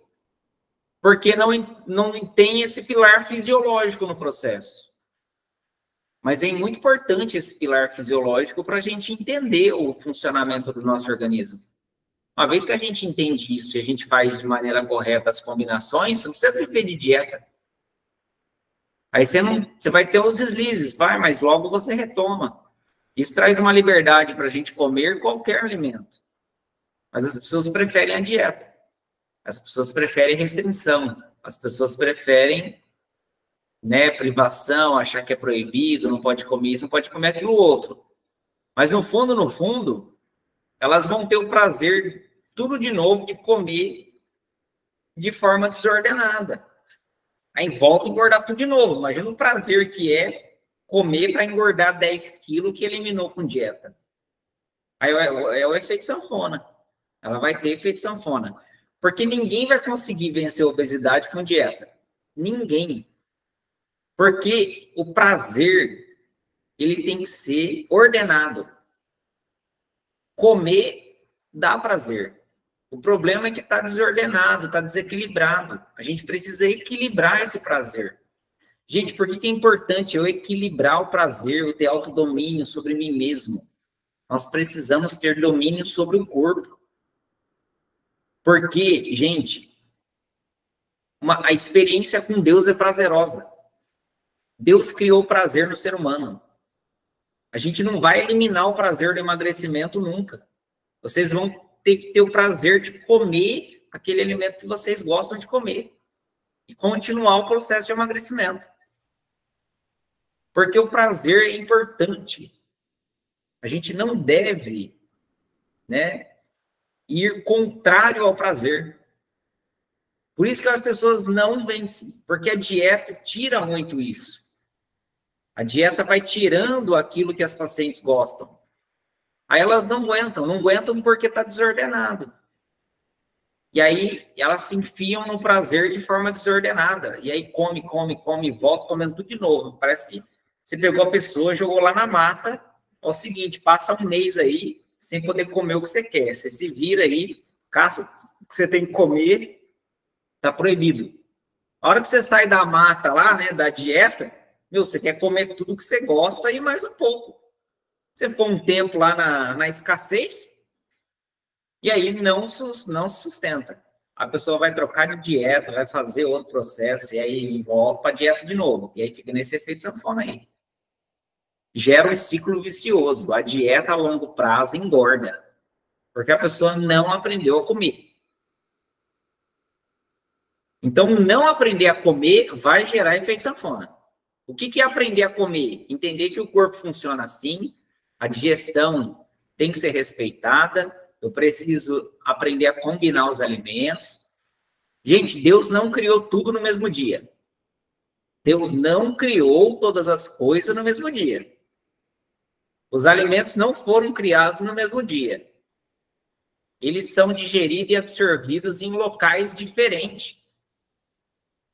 porque não tem esse pilar fisiológico no processo. Mas é muito importante esse pilar fisiológico para a gente entender o funcionamento do nosso organismo. Uma vez que a gente entende isso e a gente faz de maneira correta as combinações, você não precisa viver de dieta. Aí você vai ter os deslizes, mas logo você retoma. Isso traz uma liberdade para a gente comer qualquer alimento. Mas as pessoas preferem a dieta. As pessoas preferem restrição. As pessoas preferem, né, privação, achar que é proibido, não pode comer isso, não pode comer aquilo outro. Mas no fundo, elas vão ter o prazer, tudo de novo, de comer de forma desordenada. Aí volta a engordar tudo de novo. Imagina o prazer que é comer para engordar 10 quilos que eliminou com dieta. Aí é o efeito sanfona. Ela vai ter efeito sanfona. Porque ninguém vai conseguir vencer a obesidade com dieta. Ninguém. Porque o prazer, ele tem que ser ordenado. Comer dá prazer. O problema é que está desordenado, está desequilibrado. A gente precisa equilibrar esse prazer. Gente, por que é importante eu equilibrar o prazer, eu ter autodomínio sobre mim mesmo? Nós precisamos ter domínio sobre o corpo. Porque, gente, a experiência com Deus é prazerosa. Deus criou o prazer no ser humano. A gente não vai eliminar o prazer do emagrecimento nunca. Vocês vão ter que ter o prazer de comer aquele alimento que vocês gostam de comer. E continuar o processo de emagrecimento. Porque o prazer é importante. A gente não deve, né, ir contrário ao prazer. Por isso que as pessoas não vencem. Porque a dieta tira muito isso. A dieta vai tirando aquilo que as pacientes gostam. Aí elas não aguentam porque está desordenado. E aí elas se enfiam no prazer de forma desordenada. E aí come, volta comendo tudo de novo. Parece que você pegou a pessoa, jogou lá na mata. É o seguinte, passa um mês aí sem poder comer o que você quer. Você se vira aí, caça o que você tem que comer, está proibido. A hora que você sai da mata lá, né, da dieta, você quer comer tudo que você gosta e mais um pouco. Você ficou um tempo lá na escassez e aí não se sustenta. A pessoa vai trocar de dieta, vai fazer outro processo e aí volta para a dieta de novo. E aí fica nesse efeito sanfona aí. Gera um ciclo vicioso. A dieta a longo prazo engorda. Porque a pessoa não aprendeu a comer. Então, não aprender a comer vai gerar efeito sanfona. O que é aprender a comer? Entender que o corpo funciona assim, a digestão tem que ser respeitada, eu preciso aprender a combinar os alimentos. Gente, Deus não criou tudo no mesmo dia. Deus não criou todas as coisas no mesmo dia. Os alimentos não foram criados no mesmo dia. Eles são digeridos e absorvidos em locais diferentes.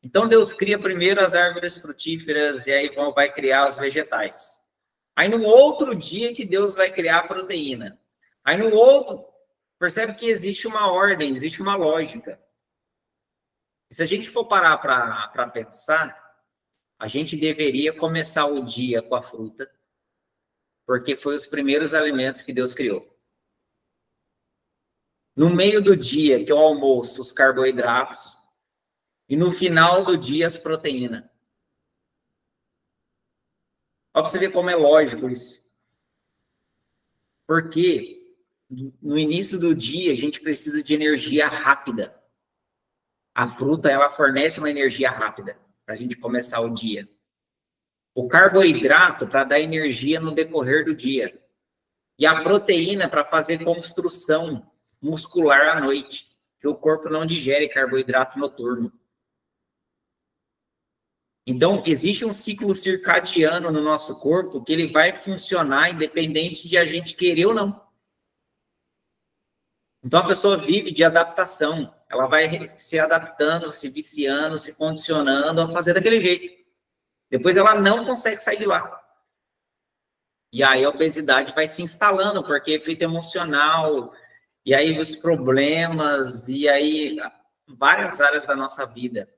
Então, Deus cria primeiro as árvores frutíferas e aí vai criar os vegetais. Aí, no outro dia que Deus vai criar a proteína. Aí, no outro, percebe que existe uma ordem, existe uma lógica. E se a gente for parar para pensar, a gente deveria começar o dia com a fruta, porque foi os primeiros alimentos que Deus criou. No meio do dia, que é o almoço, os carboidratos, e no final do dia, as proteínas. Para você ver como é lógico isso. Porque no início do dia, a gente precisa de energia rápida. A fruta, ela fornece uma energia rápida para a gente começar o dia. O carboidrato para dar energia no decorrer do dia. E a proteína para fazer construção muscular à noite. Que o corpo não digere carboidrato noturno. Então, existe um ciclo circadiano no nosso corpo que ele vai funcionar independente de a gente querer ou não. Então, a pessoa vive de adaptação. Ela vai se adaptando, se viciando, se condicionando a fazer daquele jeito. Depois ela não consegue sair de lá. E aí a obesidade vai se instalando, porque é efeito emocional, e aí os problemas, e aí várias áreas da nossa vida.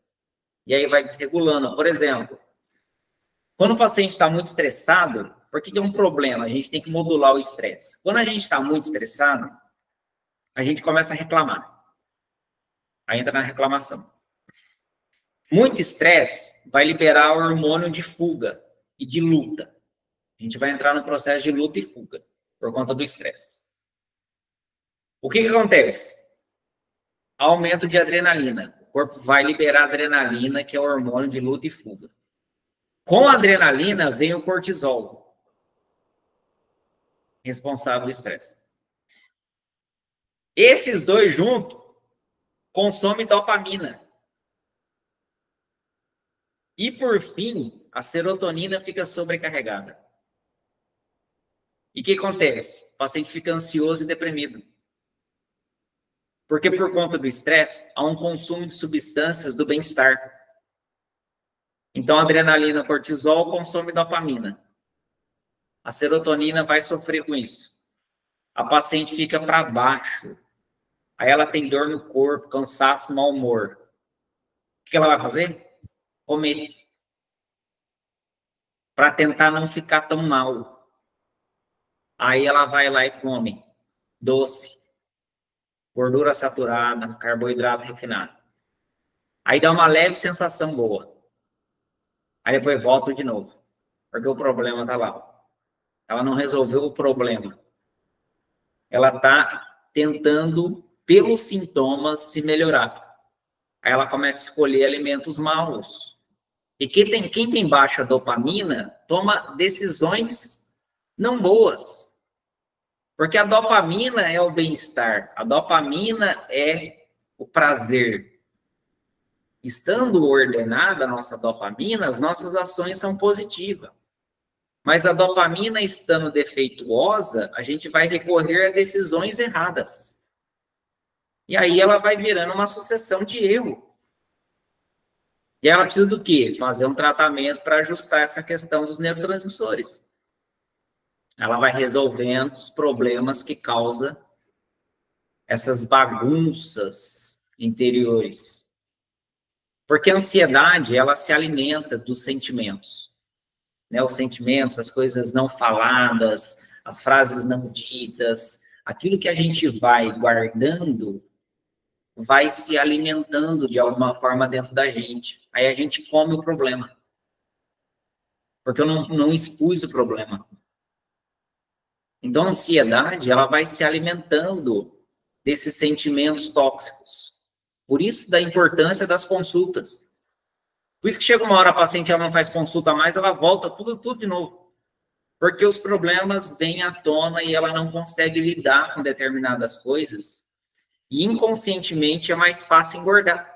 E aí vai desregulando. Por exemplo, quando o paciente está muito estressado, por que é um problema? A gente tem que modular o estresse. Quando a gente está muito estressado, a gente começa a reclamar. Aí entra na reclamação. Muito estresse vai liberar o hormônio de fuga e de luta. A gente vai entrar no processo de luta e fuga por conta do estresse. O que acontece? Aumento de adrenalina. O corpo vai liberar adrenalina, que é o hormônio de luta e fuga. Com a adrenalina vem o cortisol, responsável do estresse. Esses dois juntos consomem dopamina. E, por fim, a serotonina fica sobrecarregada. E o que acontece? O paciente fica ansioso e deprimido. Porque, por conta do estresse, há um consumo de substâncias do bem-estar. Então, a adrenalina, cortisol, consome dopamina. A serotonina vai sofrer com isso. A paciente fica para baixo. Aí ela tem dor no corpo, cansaço, mau humor. O que ela vai fazer? Comer. Para tentar não ficar tão mal. Aí ela vai lá e come doce, gordura saturada, carboidrato refinado. Aí dá uma leve sensação boa. Aí depois volta de novo. Porque o problema está lá. Ela não resolveu o problema. Ela está tentando, pelos sintomas, se melhorar. Aí ela começa a escolher alimentos maus. E quem tem baixa dopamina, toma decisões não boas. Porque a dopamina é o bem-estar. A dopamina é o prazer. Estando ordenada a nossa dopamina, as nossas ações são positivas. Mas a dopamina estando defeituosa, a gente vai recorrer a decisões erradas. E aí ela vai virando uma sucessão de erro. E ela precisa do quê? Fazer um tratamento para ajustar essa questão dos neurotransmissores. Ela vai resolvendo os problemas que causam essas bagunças interiores. Porque a ansiedade, ela se alimenta dos sentimentos. Né? Os sentimentos, as coisas não faladas, as frases não ditas, aquilo que a gente vai guardando, vai se alimentando de alguma forma dentro da gente. Aí a gente come o problema. Porque eu não expus o problema. Então, a ansiedade, ela vai se alimentando desses sentimentos tóxicos. Por isso, da importância das consultas. Por isso que chega uma hora a paciente ela não faz consulta mais, ela volta tudo de novo. Porque os problemas vêm à tona e ela não consegue lidar com determinadas coisas. E inconscientemente é mais fácil engordar.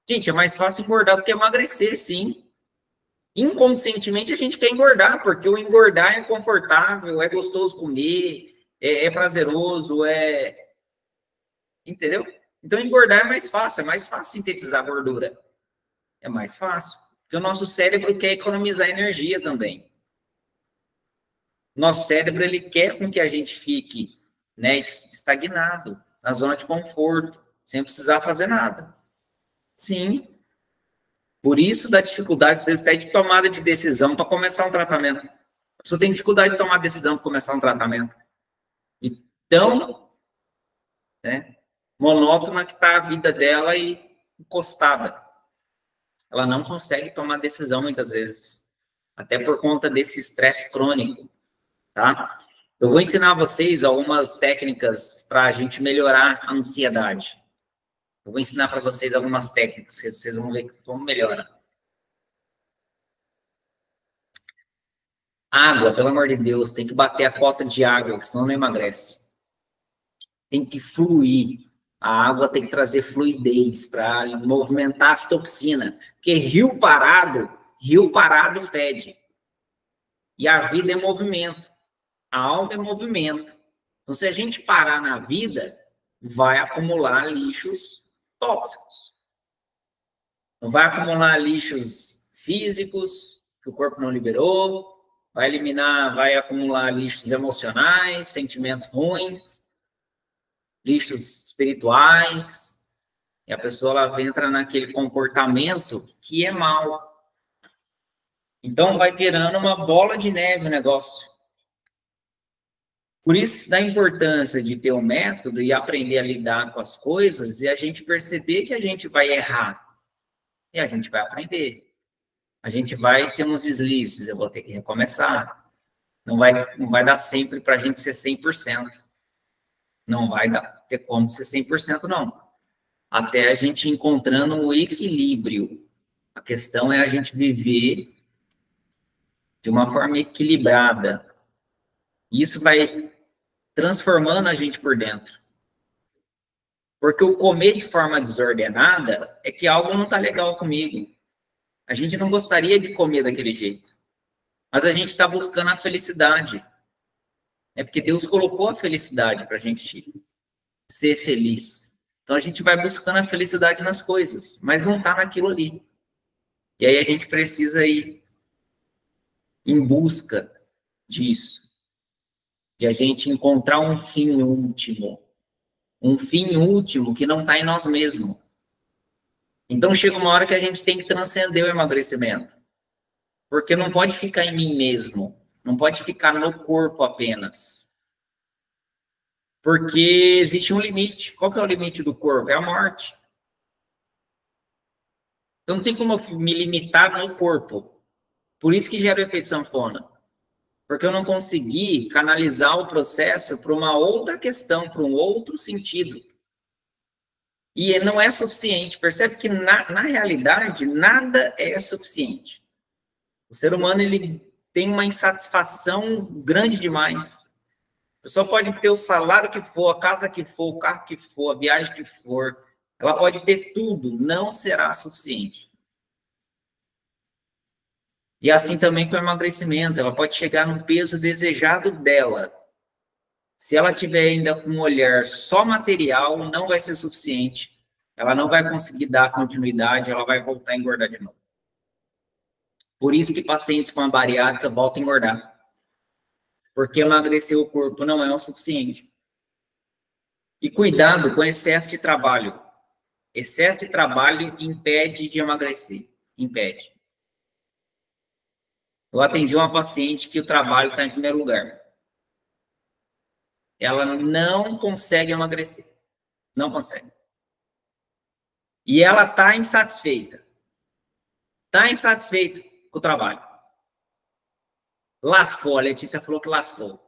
Gente, é mais fácil engordar do que emagrecer, sim. inconscientemente a gente quer engordar, porque o engordar é confortável, é gostoso comer, é prazeroso, entendeu? Então, engordar é mais fácil sintetizar gordura. É mais fácil. Porque o nosso cérebro quer economizar energia também. Nosso cérebro, ele quer com que a gente fique, né, estagnado, na zona de conforto, sem precisar fazer nada. Sim. Por isso, da dificuldade, às vezes, até de tomada de decisão para começar um tratamento. A pessoa tem dificuldade de tomar decisão para começar um tratamento. Então, né, monótona que está a vida dela e encostada. Ela não consegue tomar decisão muitas vezes, até por conta desse estresse crônico, tá? Eu vou ensinar vocês algumas técnicas para a gente melhorar a ansiedade. Eu vou ensinar para vocês algumas técnicas, vocês vão ver como melhora. Água, pelo amor de Deus, tem que bater a cota de água, senão não emagrece. Tem que fluir. A água tem que trazer fluidez para movimentar as toxinas. Porque rio parado fede. E a vida é movimento. A alma é movimento. Então, se a gente parar na vida, vai acumular lixos tóxicos. Não vai acumular lixos físicos, que o corpo não liberou, vai acumular lixos emocionais, sentimentos ruins, lixos espirituais, e a pessoa ela entra naquele comportamento que é mau. Então, vai virando uma bola de neve o negócio. Por isso, da importância de ter um método e aprender a lidar com as coisas e a gente perceber que a gente vai errar. E a gente vai aprender. A gente vai ter uns deslizes, eu vou ter que recomeçar. Não vai dar sempre para a gente ser 100%. Não vai ter como ser 100%, não. Até a gente encontrando um equilíbrio. A questão é a gente viver de uma forma equilibrada. Isso vai transformando a gente por dentro. Porque o comer de forma desordenada é que algo não está legal comigo. A gente não gostaria de comer daquele jeito. Mas a gente está buscando a felicidade. É porque Deus colocou a felicidade para a gente ser feliz. Então a gente vai buscando a felicidade nas coisas, mas não está naquilo ali. E aí a gente precisa ir em busca disso. De a gente encontrar um fim último. Um fim último que não está em nós mesmos. Então chega uma hora que a gente tem que transcender o emagrecimento. Porque não pode ficar em mim mesmo. Não pode ficar no corpo apenas. Porque existe um limite. Qual que é o limite do corpo? É a morte. Então não tem como eu me limitar no corpo. Por isso que gera o efeito sanfona. Porque eu não consegui canalizar o processo para uma outra questão, para um outro sentido. E não é suficiente. Percebe que, na realidade, nada é suficiente. O ser humano ele tem uma insatisfação grande demais. A pessoa pode ter o salário que for, a casa que for, o carro que for, a viagem que for. Ela pode ter tudo, não será suficiente. E assim também com o emagrecimento. Ela pode chegar no peso desejado dela. Se ela tiver ainda com um olhar só material, não vai ser suficiente. Ela não vai conseguir dar continuidade, ela vai voltar a engordar de novo. Por isso que pacientes com a bariátrica voltam a engordar. Porque emagrecer o corpo não é o suficiente. E cuidado com excesso de trabalho. Excesso de trabalho impede de emagrecer. Impede. Eu atendi uma paciente que o trabalho está em primeiro lugar. Ela não consegue emagrecer. Não consegue. E ela está insatisfeita. Está insatisfeita com o trabalho. Lascou. A Letícia falou que lascou.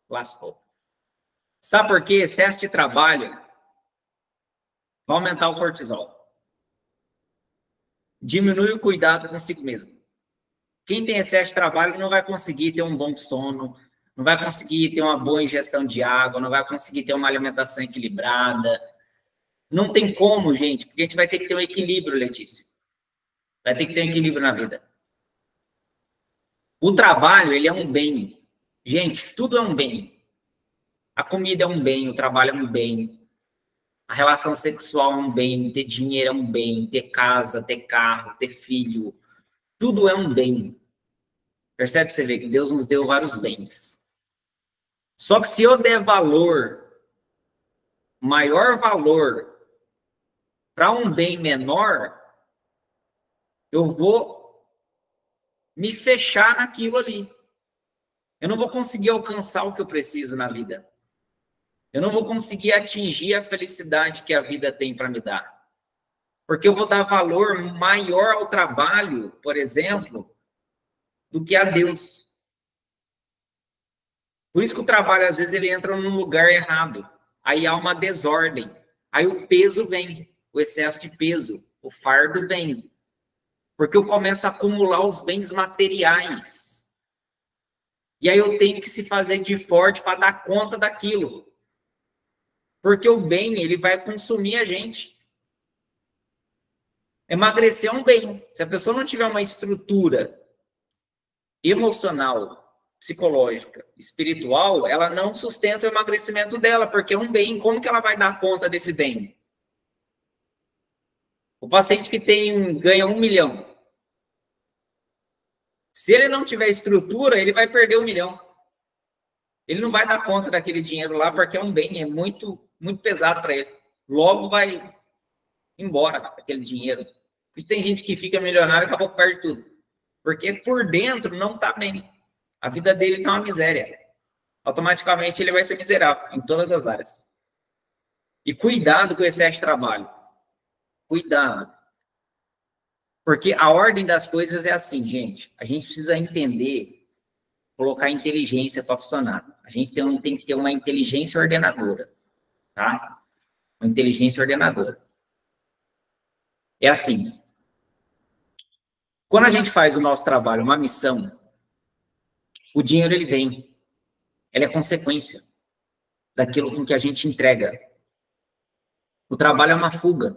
Lascou. Sabe por quê? Excesso de trabalho vai aumentar o cortisol. Diminui o cuidado consigo mesmo. Quem tem excesso de trabalho não vai conseguir ter um bom sono, não vai conseguir ter uma boa ingestão de água, não vai conseguir ter uma alimentação equilibrada. Não tem como, gente, porque a gente vai ter que ter um equilíbrio, Letícia. Vai ter que ter um equilíbrio na vida. O trabalho, ele é um bem. Gente, tudo é um bem. A comida é um bem, o trabalho é um bem. A relação sexual é um bem, ter dinheiro é um bem, ter casa, ter carro, ter filho. Tudo é um bem. Percebe pra você ver que Deus nos deu vários bens. Só que se eu der valor, maior valor, para um bem menor, eu vou me fechar naquilo ali. Eu não vou conseguir alcançar o que eu preciso na vida. Eu não vou conseguir atingir a felicidade que a vida tem para me dar. Porque eu vou dar valor maior ao trabalho, por exemplo, do que a Deus. Por isso que o trabalho, às vezes, ele entra num lugar errado. Aí há uma desordem. Aí o peso vem, o excesso de peso, o fardo vem. Porque eu começo a acumular os bens materiais. E aí eu tenho que se fazer de forte para dar conta daquilo. Porque o bem, ele vai consumir a gente. Emagrecer é um bem. Se a pessoa não tiver uma estrutura emocional, psicológica, espiritual, ela não sustenta o emagrecimento dela, porque é um bem. Como que ela vai dar conta desse bem? O paciente que ganha 1 milhão. Se ele não tiver estrutura, ele vai perder 1 milhão. Ele não vai dar conta daquele dinheiro lá, porque é um bem, é muito, muito pesado para ele. Logo vai embora aquele dinheiro. E tem gente que fica milionário e acabou que perde tudo. Porque por dentro não está bem. A vida dele está uma miséria. Automaticamente ele vai ser miserável em todas as áreas. E cuidado com o excesso de trabalho. Cuidado. Porque a ordem das coisas é assim, gente. A gente precisa entender, colocar inteligência para funcionar. A gente tem que ter uma inteligência ordenadora. Tá? Uma inteligência ordenadora. É assim. Quando a gente faz o nosso trabalho, uma missão, o dinheiro ele vem. Ele é consequência daquilo com que a gente entrega. O trabalho é uma fuga.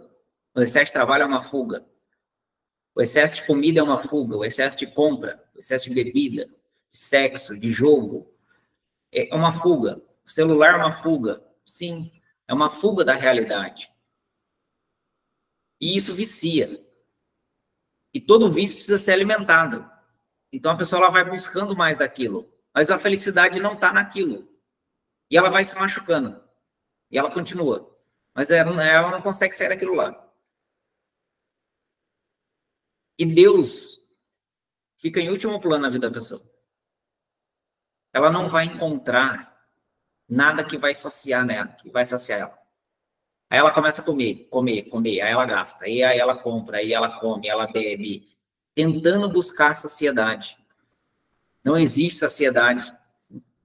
O excesso de trabalho é uma fuga. O excesso de comida é uma fuga. O excesso de compra, o excesso de bebida, de sexo, de jogo, é uma fuga. O celular é uma fuga. Sim, é uma fuga da realidade. E isso vicia. E todo vício precisa ser alimentado. Então a pessoa ela vai buscando mais daquilo. Mas a felicidade não está naquilo. E ela vai se machucando. E ela continua. Mas ela não consegue sair daquilo lá. E Deus fica em último plano na vida da pessoa. Ela não vai encontrar nada que vai saciar nela, que vai saciar ela. Aí ela começa a comer, aí ela gasta, aí ela compra, aí ela come, ela bebe, tentando buscar saciedade. Não existe saciedade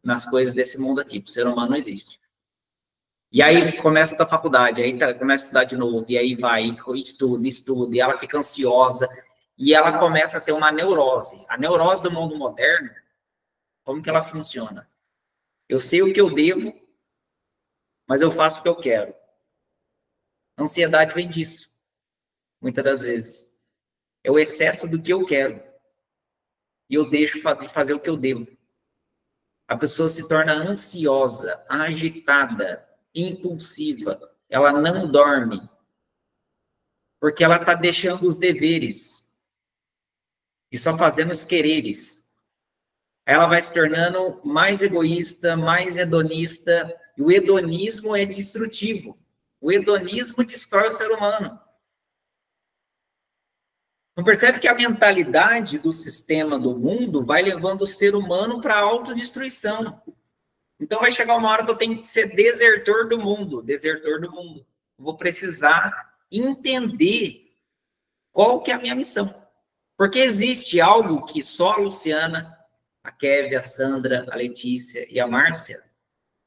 nas coisas desse mundo aqui, para o ser humano não existe. E aí começa a faculdade, aí começa a estudar de novo, e aí vai, estuda, e ela fica ansiosa, e ela começa a ter uma neurose. A neurose do mundo moderno, como que ela funciona? Eu sei o que eu devo, mas eu faço o que eu quero. A ansiedade vem disso, muitas das vezes. É o excesso do que eu quero. E eu deixo de fazer o que eu devo. A pessoa se torna ansiosa, agitada, impulsiva. Ela não dorme. Porque ela está deixando os deveres. E só fazendo os quereres. Ela vai se tornando mais egoísta, mais hedonista. E o hedonismo é destrutivo. O hedonismo destrói o ser humano. Não percebe que a mentalidade do sistema do mundo vai levando o ser humano para a autodestruição. Então vai chegar uma hora que eu tenho que ser desertor do mundo. Desertor do mundo. Eu vou precisar entender qual que é a minha missão. Porque existe algo que só a Luciana, a Kevin, a Sandra, a Letícia e a Márcia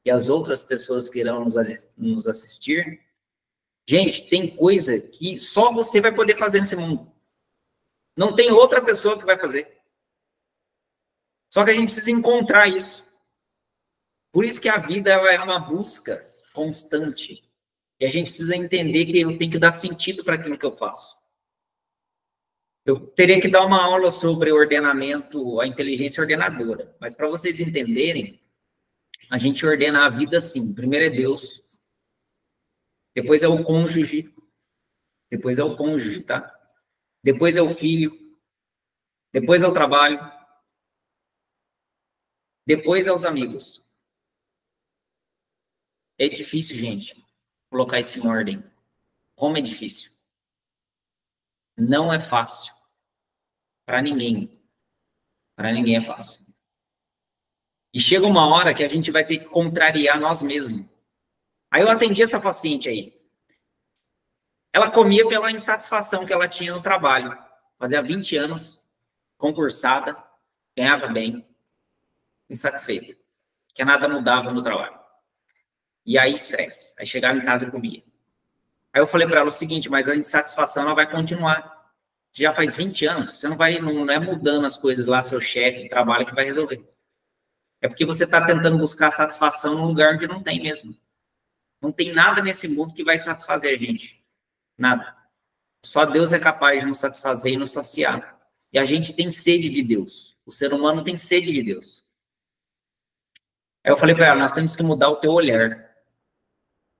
e as outras pessoas que irão nos assistir. Gente, tem coisa que só você vai poder fazer nesse mundo. Não tem outra pessoa que vai fazer. Só que a gente precisa encontrar isso. Por isso que a vida ela é uma busca constante. E a gente precisa entender que eu tenho que dar sentido para aquilo que eu faço. Eu teria que dar uma aula sobre ordenamento, a inteligência ordenadora, mas para vocês entenderem, a gente ordena a vida assim. Primeiro é Deus, depois é o cônjuge, tá? Depois é o filho, depois é o trabalho, depois é os amigos. É difícil, gente, colocar isso em ordem. Como é difícil. Não é fácil. Para ninguém. Para ninguém é fácil. E chega uma hora que a gente vai ter que contrariar nós mesmos. Aí eu atendi essa paciente aí. Ela comia pela insatisfação que ela tinha no trabalho. Fazia 20 anos, concursada, ganhava bem, insatisfeita. Que nada mudava no trabalho. E aí, estresse. Aí chegava em casa e comia. Aí eu falei para ela o seguinte, mas a insatisfação ela vai continuar. Você já faz 20 anos, você não é mudando as coisas lá, seu chefe, trabalho que vai resolver. É porque você está tentando buscar satisfação num lugar onde não tem mesmo. Não tem nada nesse mundo que vai satisfazer a gente. Nada. Só Deus é capaz de nos satisfazer e nos saciar. E a gente tem sede de Deus. O ser humano tem sede de Deus. Aí eu falei para ela, nós temos que mudar o teu olhar.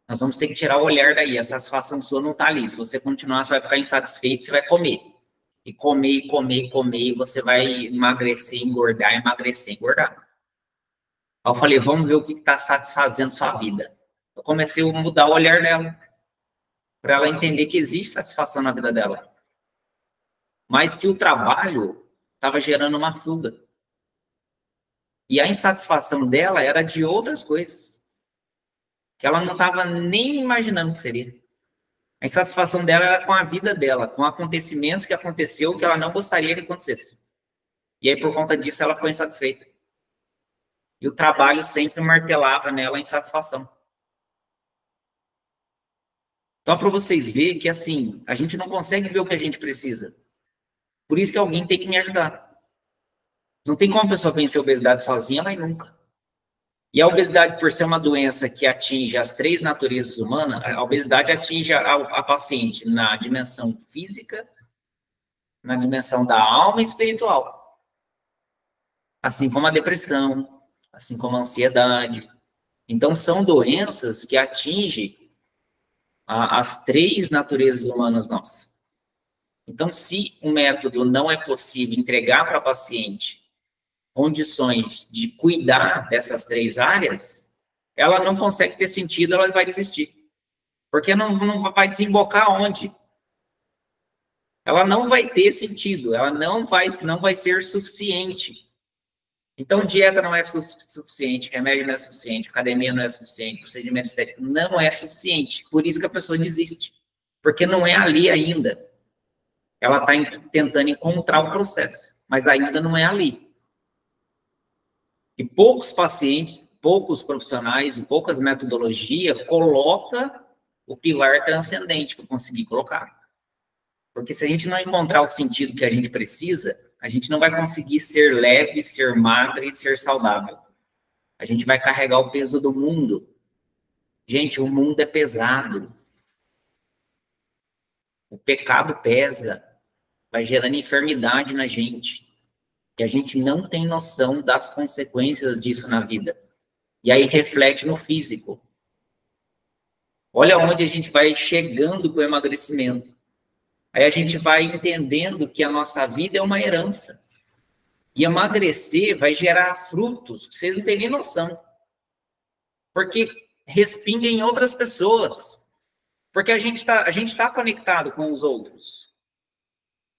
Nós vamos ter que tirar o olhar daí. A satisfação sua não está ali. Se você continuar, você vai ficar insatisfeito, você vai comer. E comer, e você vai emagrecer, engordar, engordar. Aí eu falei, vamos ver o que está satisfazendo sua vida. Eu comecei a mudar o olhar dela, para ela entender que existe satisfação na vida dela. Mas que o trabalho estava gerando uma fuga. E a insatisfação dela era de outras coisas, que ela não estava nem imaginando que seria. A insatisfação dela era com a vida dela, com acontecimentos que aconteceu que ela não gostaria que acontecesse. E aí, por conta disso, ela ficou insatisfeita. E o trabalho sempre martelava nela a insatisfação. Então, para vocês verem que, assim, a gente não consegue ver o que a gente precisa. Por isso que alguém tem que me ajudar. Não tem como a pessoa vencer a obesidade sozinha, mas nunca. E a obesidade, por ser uma doença que atinge as 3 naturezas humanas, a obesidade atinge a paciente na dimensão física, na dimensão da alma e espiritual. Assim como a depressão, assim como a ansiedade. Então, são doenças que atingem as 3 naturezas humanas nossas. Então, se um método não é possível entregar para a paciente condições de cuidar dessas 3 áreas, ela não consegue ter sentido, ela vai desistir. Porque não vai desembocar onde? Ela não vai ter sentido, ela não vai ser suficiente. Então, dieta não é suficiente, remédio não é suficiente, academia não é suficiente, procedimento estético não é suficiente. Por isso que a pessoa desiste. Porque não é ali ainda. Ela está tentando encontrar o processo, mas ainda não é ali. E poucos pacientes, poucos profissionais e poucas metodologias colocam o pilar transcendente que eu consegui colocar. Porque se a gente não encontrar o sentido que a gente precisa, a gente não vai conseguir ser leve, ser magra e ser saudável. A gente vai carregar o peso do mundo. Gente, o mundo é pesado. O pecado pesa. Vai gerando enfermidade na gente. E a gente não tem noção das consequências disso na vida. E aí reflete no físico. Olha onde a gente vai chegando com o emagrecimento. Aí a gente vai entendendo que a nossa vida é uma herança. E emagrecer vai gerar frutos que vocês não têm nem noção. Porque respinga em outras pessoas. Porque a gente tá conectado com os outros.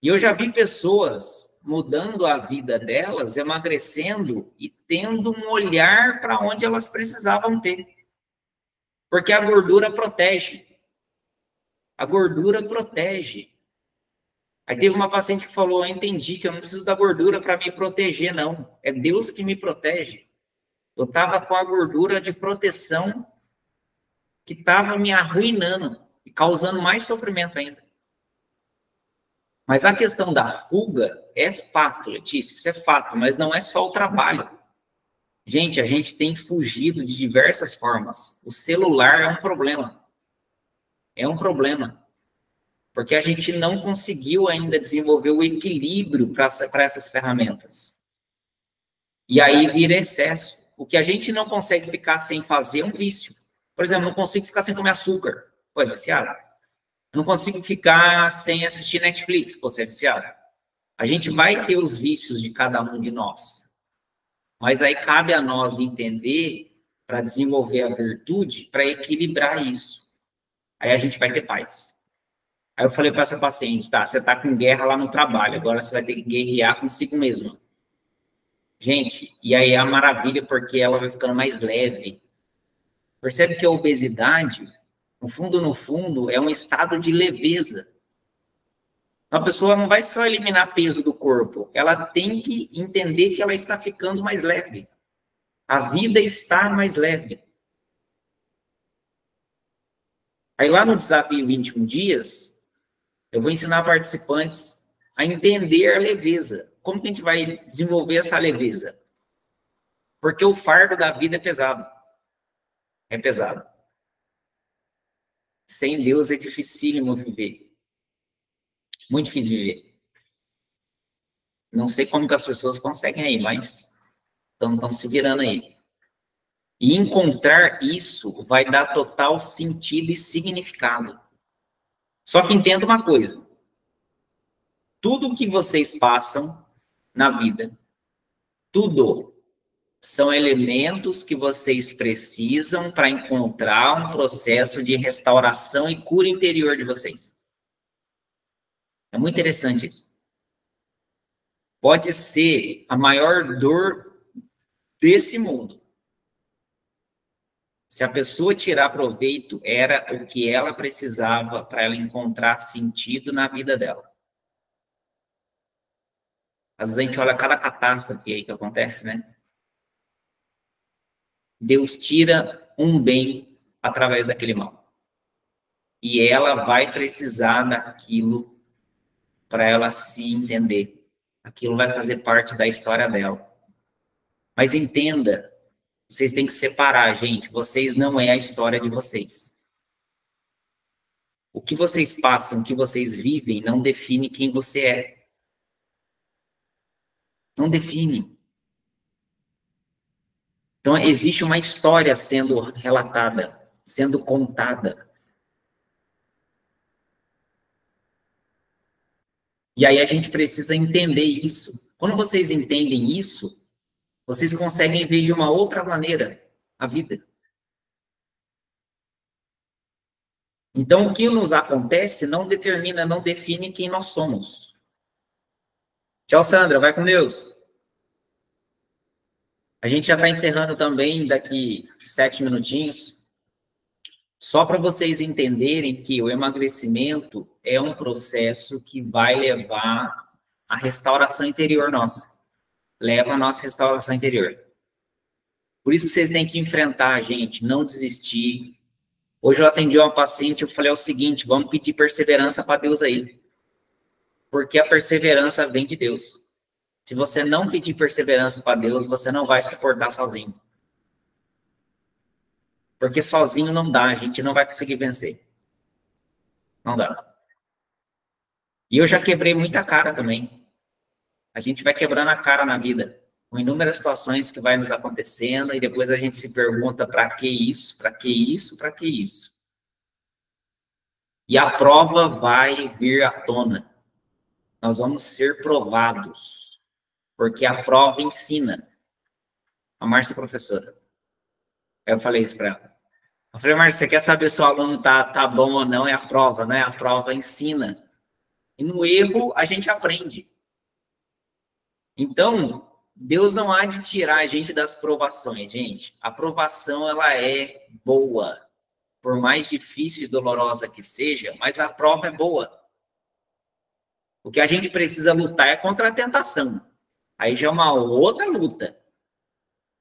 E eu já vi pessoas mudando a vida delas, emagrecendo e tendo um olhar para onde elas precisavam ter. Porque a gordura protege. A gordura protege. Aí teve uma paciente que falou, eu entendi que eu não preciso da gordura para me proteger, não. É Deus que me protege. Eu estava com a gordura de proteção que estava me arruinando e causando mais sofrimento ainda. Mas a questão da fuga é fato, Letícia, isso é fato, mas não é só o trabalho. Gente, a gente tem fugido de diversas formas. O celular é um problema. É um problema. Porque a gente não conseguiu ainda desenvolver o equilíbrio para essas ferramentas. E aí vira excesso. O que a gente não consegue ficar sem fazer é um vício. Por exemplo, não consigo ficar sem comer açúcar. Pô, é viciado. Eu não consigo ficar sem assistir Netflix. Pô, você é viciado. A gente vai ter os vícios de cada um de nós. Mas aí cabe a nós entender, para desenvolver a virtude, para equilibrar isso. Aí a gente vai ter paz. Aí eu falei para essa paciente, tá, você está com guerra lá no trabalho, agora você vai ter que guerrear consigo mesma. Gente, e aí é a maravilha, porque ela vai ficando mais leve. Percebe que a obesidade, no fundo, é um estado de leveza. A pessoa não vai só eliminar peso do corpo, ela tem que entender que ela está ficando mais leve. A vida está mais leve. Aí lá no desafio 21 dias, eu vou ensinar participantes a entender a leveza. Como que a gente vai desenvolver essa leveza? Porque o fardo da vida é pesado. É pesado. Sem Deus é dificílimo viver. Muito difícil viver. Não sei como que as pessoas conseguem aí, mas estão se virando aí. E encontrar isso vai dar total sentido e significado. Só que entenda uma coisa. Tudo que vocês passam na vida, tudo, são elementos que vocês precisam para encontrar um processo de restauração e cura interior de vocês. É muito interessante isso. Pode ser a maior dor desse mundo. Se a pessoa tirar proveito, era o que ela precisava para ela encontrar sentido na vida dela. Às vezes a gente olha cada catástrofe aí que acontece, né? Deus tira um bem através daquele mal. E ela vai precisar daquilo para ela se entender. Aquilo vai fazer parte da história dela. Mas entenda, vocês têm que separar, gente. Vocês não é a história de vocês. O que vocês passam, o que vocês vivem, não define quem você é. Não define. Então, existe uma história sendo relatada, sendo contada. E aí a gente precisa entender isso. Quando vocês entendem isso, vocês conseguem ver de uma outra maneira a vida. Então, o que nos acontece não determina, não define quem nós somos. Tchau, Sandra. Vai com Deus. A gente já está encerrando também daqui 7 minutinhos. Só para vocês entenderem que o emagrecimento é um processo que vai levar à restauração interior nossa. Leva a nossa restauração interior. Por isso que vocês têm que enfrentar, gente, não desistir. Hoje eu atendi uma paciente, eu falei o seguinte, vamos pedir perseverança para Deus aí. Porque a perseverança vem de Deus. Se você não pedir perseverança para Deus, você não vai suportar sozinho. Porque sozinho não dá, a gente não vai conseguir vencer. Não dá. E eu já quebrei muita cara também. A gente vai quebrando a cara na vida, com inúmeras situações que vai nos acontecendo, e depois a gente se pergunta, para que isso? Para que isso? Para que isso? E a prova vai vir à tona. Nós vamos ser provados, porque a prova ensina. A Márcia é professora. Eu falei isso para ela. Eu falei, Márcia, você quer saber se o aluno tá bom ou não? É a prova, né? A prova ensina. E no erro, a gente aprende. Então, Deus não há de tirar a gente das provações, gente. A provação, ela é boa. Por mais difícil e dolorosa que seja, mas a prova é boa. O que a gente precisa lutar é contra a tentação. Aí já é uma outra luta.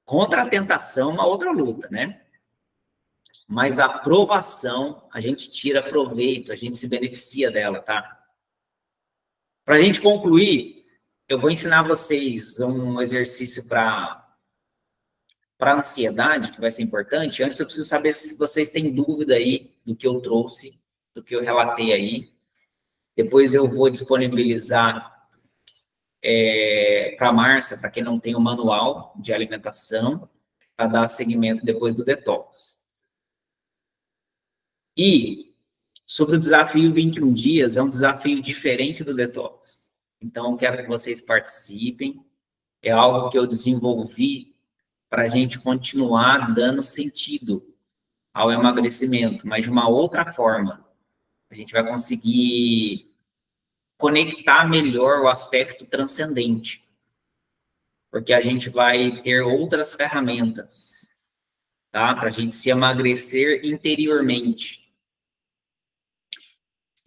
Contra a tentação, uma outra luta, né? Mas a provação, a gente tira proveito, a gente se beneficia dela, tá? Para a gente concluir, eu vou ensinar vocês um exercício para ansiedade, que vai ser importante. Antes, eu preciso saber se vocês têm dúvida aí do que eu trouxe, do que eu relatei aí. Depois eu vou disponibilizar para a Márcia, para quem não tem o manual de alimentação, para dar seguimento depois do detox. E sobre o desafio 21 dias, é um desafio diferente do detox. Então, eu quero que vocês participem. É algo que eu desenvolvi para a gente continuar dando sentido ao emagrecimento, mas de uma outra forma. A gente vai conseguir conectar melhor o aspecto transcendente, porque a gente vai ter outras ferramentas, tá? Para a gente se emagrecer interiormente.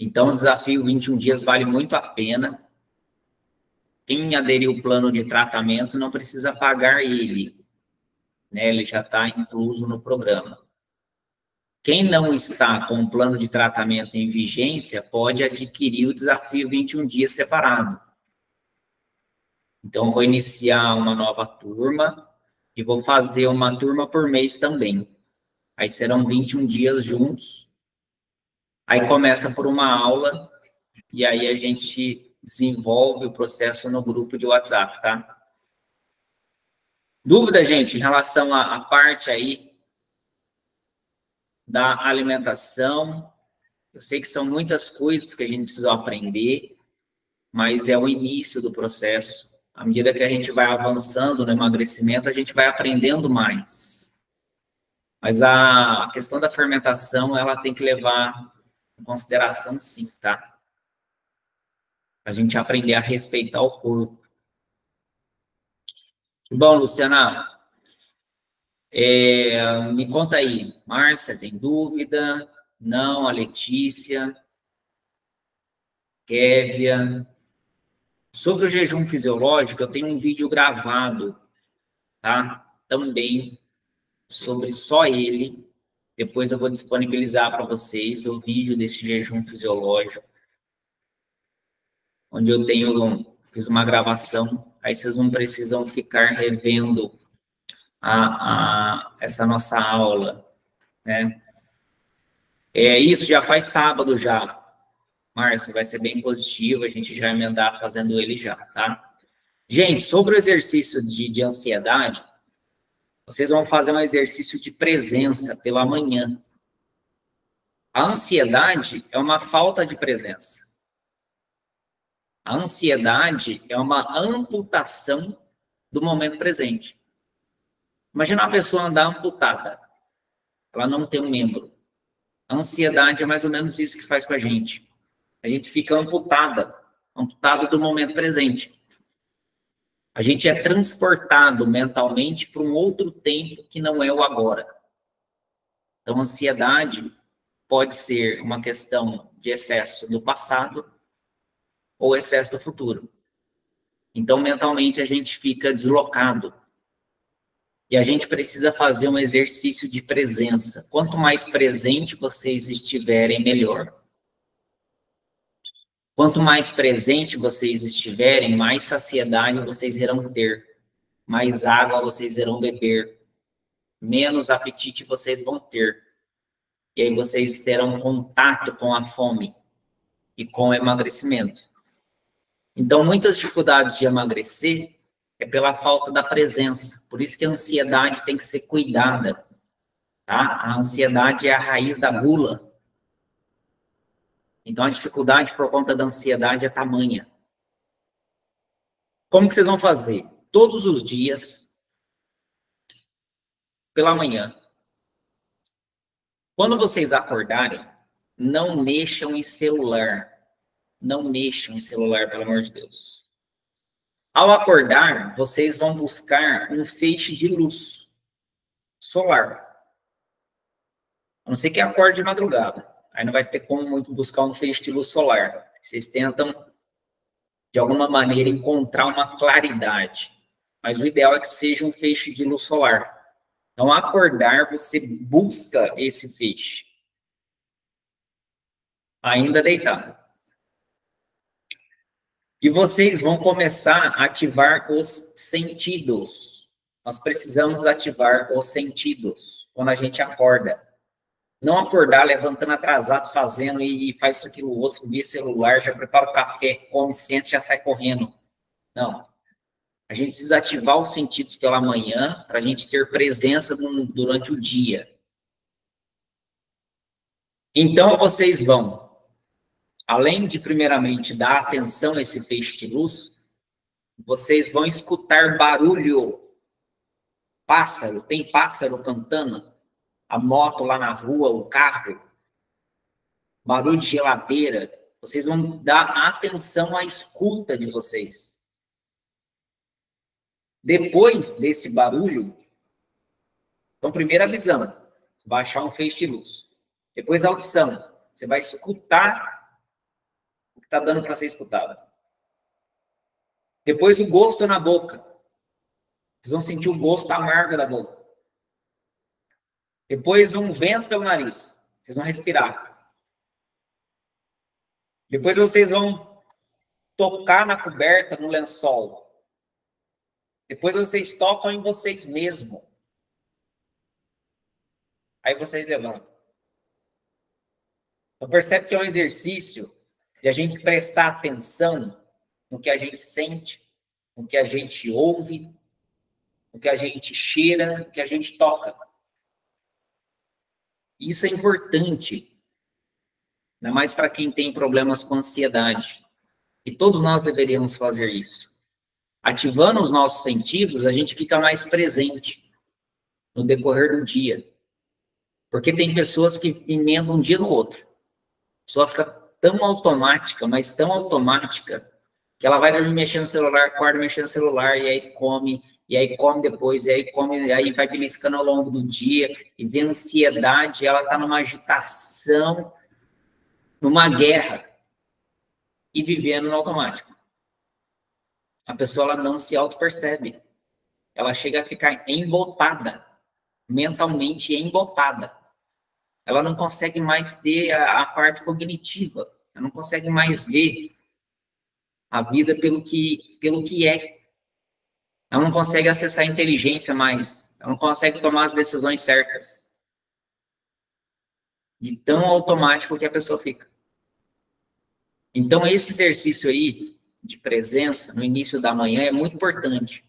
Então, o desafio 21 dias vale muito a pena. Quem aderiu ao plano de tratamento não precisa pagar ele, né? Ele já está incluso no programa. Quem não está com o plano de tratamento em vigência pode adquirir o desafio 21 dias separado. Então, vou iniciar uma nova turma e vou fazer uma turma por mês também. Aí serão 21 dias juntos. Aí começa por uma aula e aí a gente desenvolve o processo no grupo de WhatsApp, tá? Dúvida, gente, em relação à parte aí da alimentação? Eu sei que são muitas coisas que a gente precisa aprender, mas é o início do processo. À medida que a gente vai avançando no emagrecimento, a gente vai aprendendo mais. Mas a questão da fermentação, ela tem que levar em consideração, sim, tá? A gente aprender a respeitar o corpo. Bom, Luciana, me conta aí. Márcia, tem dúvida? Não, a Letícia, Kévia. Sobre o jejum fisiológico, eu tenho um vídeo gravado, tá? Também sobre só ele. Depois eu vou disponibilizar para vocês o vídeo desse jejum fisiológico, onde eu fiz uma gravação, aí vocês não precisam ficar revendo essa nossa aula, né? Isso já faz sábado já, Márcia, vai ser bem positivo, a gente já vai emendar fazendo ele já, tá? Gente, sobre o exercício de ansiedade, vocês vão fazer um exercício de presença pela manhã. A ansiedade é uma falta de presença. A ansiedade é uma amputação do momento presente. Imagina uma pessoa andar amputada. Ela não tem um membro. A ansiedade é mais ou menos isso que faz com a gente. A gente fica amputado do momento presente. A gente é transportado mentalmente para um outro tempo que não é o agora. Então, a ansiedade pode ser uma questão de excesso do passado ou excesso do futuro. Então, mentalmente, a gente fica deslocado. E a gente precisa fazer um exercício de presença. Quanto mais presente vocês estiverem, melhor. Quanto mais presente vocês estiverem, mais saciedade vocês irão ter. Mais água vocês irão beber. Menos apetite vocês vão ter. E aí vocês terão contato com a fome e com o emagrecimento. Então, muitas dificuldades de emagrecer é pela falta da presença. Por isso que a ansiedade tem que ser cuidada. Tá? A ansiedade é a raiz da gula. Então, a dificuldade por conta da ansiedade é tamanha. Como que vocês vão fazer? Todos os dias, pela manhã. Quando vocês acordarem, não mexam em celular. Não mexam em celular, pelo amor de Deus. Ao acordar, vocês vão buscar um feixe de luz solar. A não ser que acorde de madrugada. Aí não vai ter como muito buscar um feixe de luz solar. Vocês tentam, de alguma maneira, encontrar uma claridade. Mas o ideal é que seja um feixe de luz solar. Então, ao acordar, você busca esse feixe. Ainda deitado. E vocês vão começar a ativar os sentidos. Nós precisamos ativar os sentidos quando a gente acorda. Não acordar levantando atrasado, fazendo e faz isso, aquilo, outro, via celular, já prepara o café, come, senta, já sai correndo. Não. A gente precisa ativar os sentidos pela manhã para a gente ter presença durante o dia. Então, vocês vão, além de, primeiramente, dar atenção a esse feixe de luz, vocês vão escutar barulho. Pássaro, tem pássaro cantando, a moto lá na rua, o carro, barulho de geladeira. Vocês vão dar atenção à escuta de vocês. Depois desse barulho, então, primeira visão, vai achar um feixe de luz. Depois a audição, você vai escutar o que está dando para ser escutado. Depois o gosto na boca. Vocês vão sentir o gosto amargo da boca. Depois um vento pelo nariz. Vocês vão respirar. Depois vocês vão tocar na coberta, no lençol. Depois vocês tocam em vocês mesmos. Aí vocês levantam. Então percebe que é um exercício de a gente prestar atenção no que a gente sente, no que a gente ouve, no que a gente cheira, no que a gente toca. Isso é importante, ainda mais para quem tem problemas com ansiedade. E todos nós deveríamos fazer isso. Ativando os nossos sentidos, a gente fica mais presente no decorrer do dia. Porque tem pessoas que emendam um dia no outro. A pessoa fica tão automática, mas tão automática, que ela vai dormir mexendo no celular, acorda mexendo no celular, e aí come depois, e aí come, e aí vai beliscando ao longo do dia, e vê ansiedade, ela está numa agitação, numa guerra, e vivendo no automático. A pessoa ela não se auto-percebe. Ela chega a ficar embotada, mentalmente embotada. Ela não consegue mais ter a parte cognitiva, ela não consegue mais ver a vida pelo que é. Ela não consegue acessar a inteligência mais, ela não consegue tomar as decisões certas. De tão automático que a pessoa fica. Então, esse exercício aí, de presença, no início da manhã, é muito importante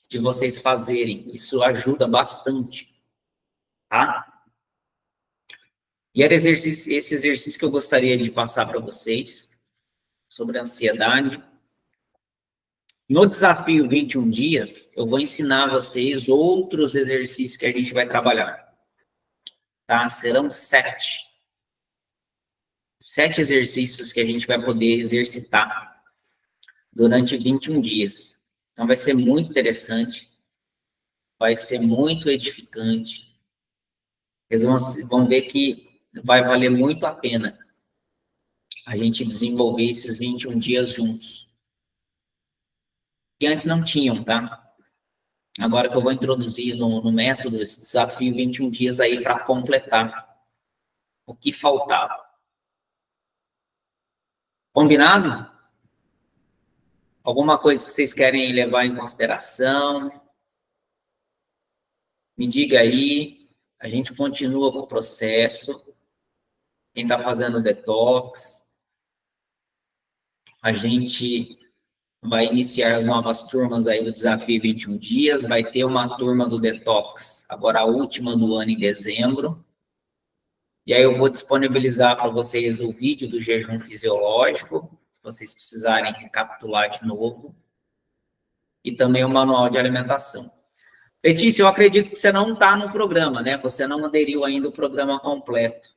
de vocês fazerem. Isso ajuda bastante, tá? E era esse exercício que eu gostaria de passar para vocês, sobre a ansiedade. No desafio 21 dias, eu vou ensinar a vocês outros exercícios que a gente vai trabalhar. Tá? Serão 7. 7 exercícios que a gente vai poder exercitar durante 21 dias. Então, vai ser muito interessante. Vai ser muito edificante. Eles vão ver que vai valer muito a pena a gente desenvolver esses 21 dias juntos. Que antes não tinham, tá? Agora que eu vou introduzir no método esse desafio 21 dias aí para completar o que faltava. Combinado? Alguma coisa que vocês querem levar em consideração? Me diga aí. A gente continua com o processo. Quem está fazendo detox. A gente vai iniciar as novas turmas aí do Desafio 21 Dias. Vai ter uma turma do detox, agora a última do ano em dezembro. E aí eu vou disponibilizar para vocês o vídeo do jejum fisiológico, se vocês precisarem recapitular de novo. E também o manual de alimentação. Letícia, eu acredito que você não está no programa, né? Você não aderiu ainda ao programa completo.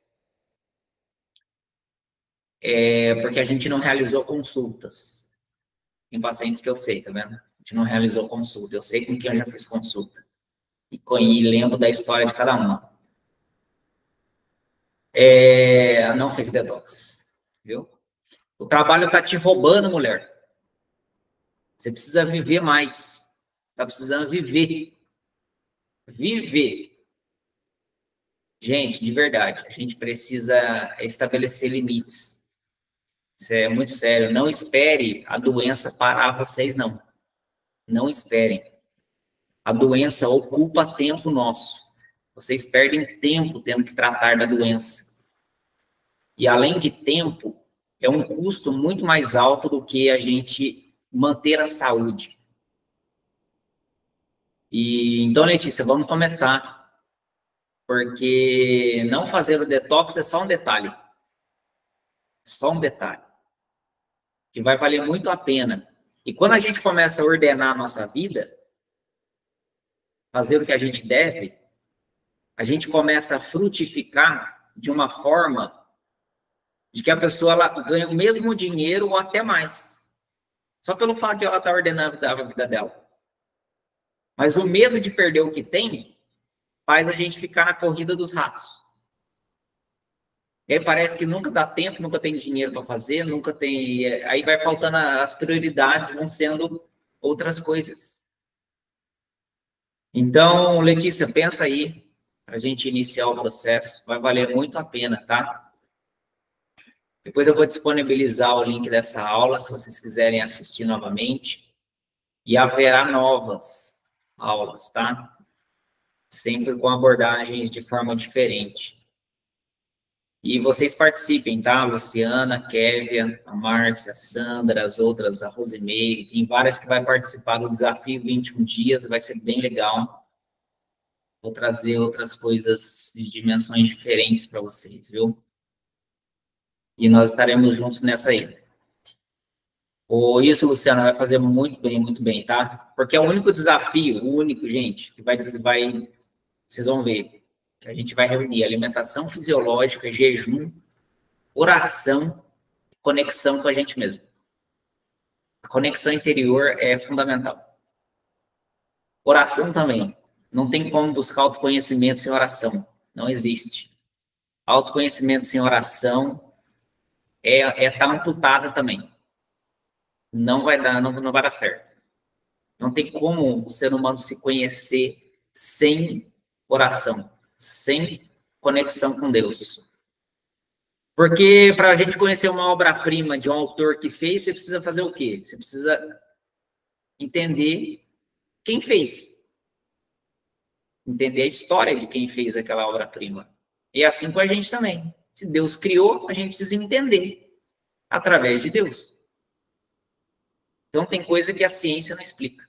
Porque a gente não realizou consultas. Tem pacientes que eu sei, tá vendo? A gente não realizou consulta. Eu sei com quem eu já fiz consulta. E lembro da história de cada uma. Não fez detox. Viu? O trabalho está te roubando, mulher. Você precisa viver mais. Está precisando viver. Viver. Gente, de verdade, a gente precisa estabelecer limites. Isso é muito sério. Não espere a doença parar vocês, não. Não esperem. A doença ocupa tempo nosso. Vocês perdem tempo tendo que tratar da doença. E além de tempo, é um custo muito mais alto do que a gente manter a saúde. E então, Letícia, vamos começar. Porque não fazer o detox é só um detalhe. Só um detalhe. Que vai valer muito a pena. E quando a gente começa a ordenar a nossa vida, fazer o que a gente deve, a gente começa a frutificar de uma forma de que a pessoa ela ganha o mesmo dinheiro ou até mais. Só pelo fato de ela estar ordenando a vida dela. Mas o medo de perder o que tem faz a gente ficar na corrida dos ratos. E aí parece que nunca dá tempo, nunca tem dinheiro para fazer, nunca tem... Aí vai faltando as prioridades, vão sendo outras coisas. Então, Letícia, pensa aí, para a gente iniciar o processo, vai valer muito a pena, tá? Depois eu vou disponibilizar o link dessa aula, se vocês quiserem assistir novamente. E haverá novas aulas, tá? Sempre com abordagens de forma diferente. E vocês participem, tá? Luciana, Kévia, a Márcia, a Sandra, as outras, a Rosimeire, tem várias que vai participar do desafio 21 dias, vai ser bem legal. Vou trazer outras coisas de dimensões diferentes para vocês, viu? E nós estaremos juntos nessa aí. Isso, Luciana, vai fazer muito bem, tá? Porque é o único desafio, o único, gente, que vocês vão ver, que a gente vai reunir alimentação fisiológica, jejum, oração, conexão com a gente mesmo. A conexão interior é fundamental. Oração também. Não tem como buscar autoconhecimento sem oração. Não existe. Autoconhecimento sem oração tá amputada também. Não vai dar certo. Não tem como o ser humano se conhecer sem oração, sem conexão com Deus. Porque para a gente conhecer uma obra-prima de um autor que fez, você precisa fazer o quê? Você precisa entender quem fez. Entender a história de quem fez aquela obra-prima. E é assim com a gente também. Se Deus criou, a gente precisa entender através de Deus. Então, tem coisa que a ciência não explica.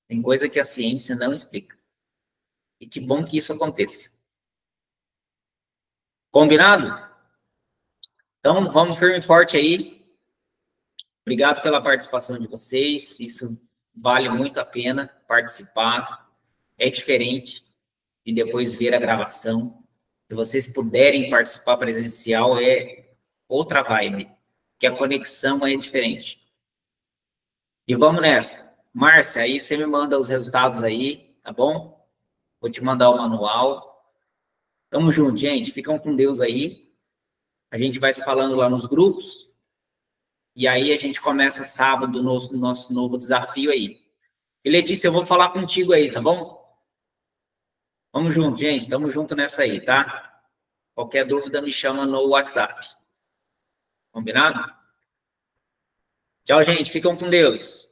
Tem coisa que a ciência não explica. E que bom que isso aconteça. Combinado? Então, vamos firme e forte aí. Obrigado pela participação de vocês. Isso vale muito a pena participar. É diferente de depois ver a gravação. Se vocês puderem participar presencial, é outra vibe. Que a conexão é diferente. E vamos nessa. Márcia, aí você me manda os resultados aí, tá bom? Vou te mandar o manual. Tamo junto, gente. Ficam com Deus aí. A gente vai se falando lá nos grupos. E aí a gente começa sábado o nosso novo desafio aí. E Letícia, eu vou falar contigo aí, tá bom? Vamos junto, gente. Tamo junto nessa aí, tá? Qualquer dúvida me chama no WhatsApp. Combinado? Tchau, gente. Ficam com Deus.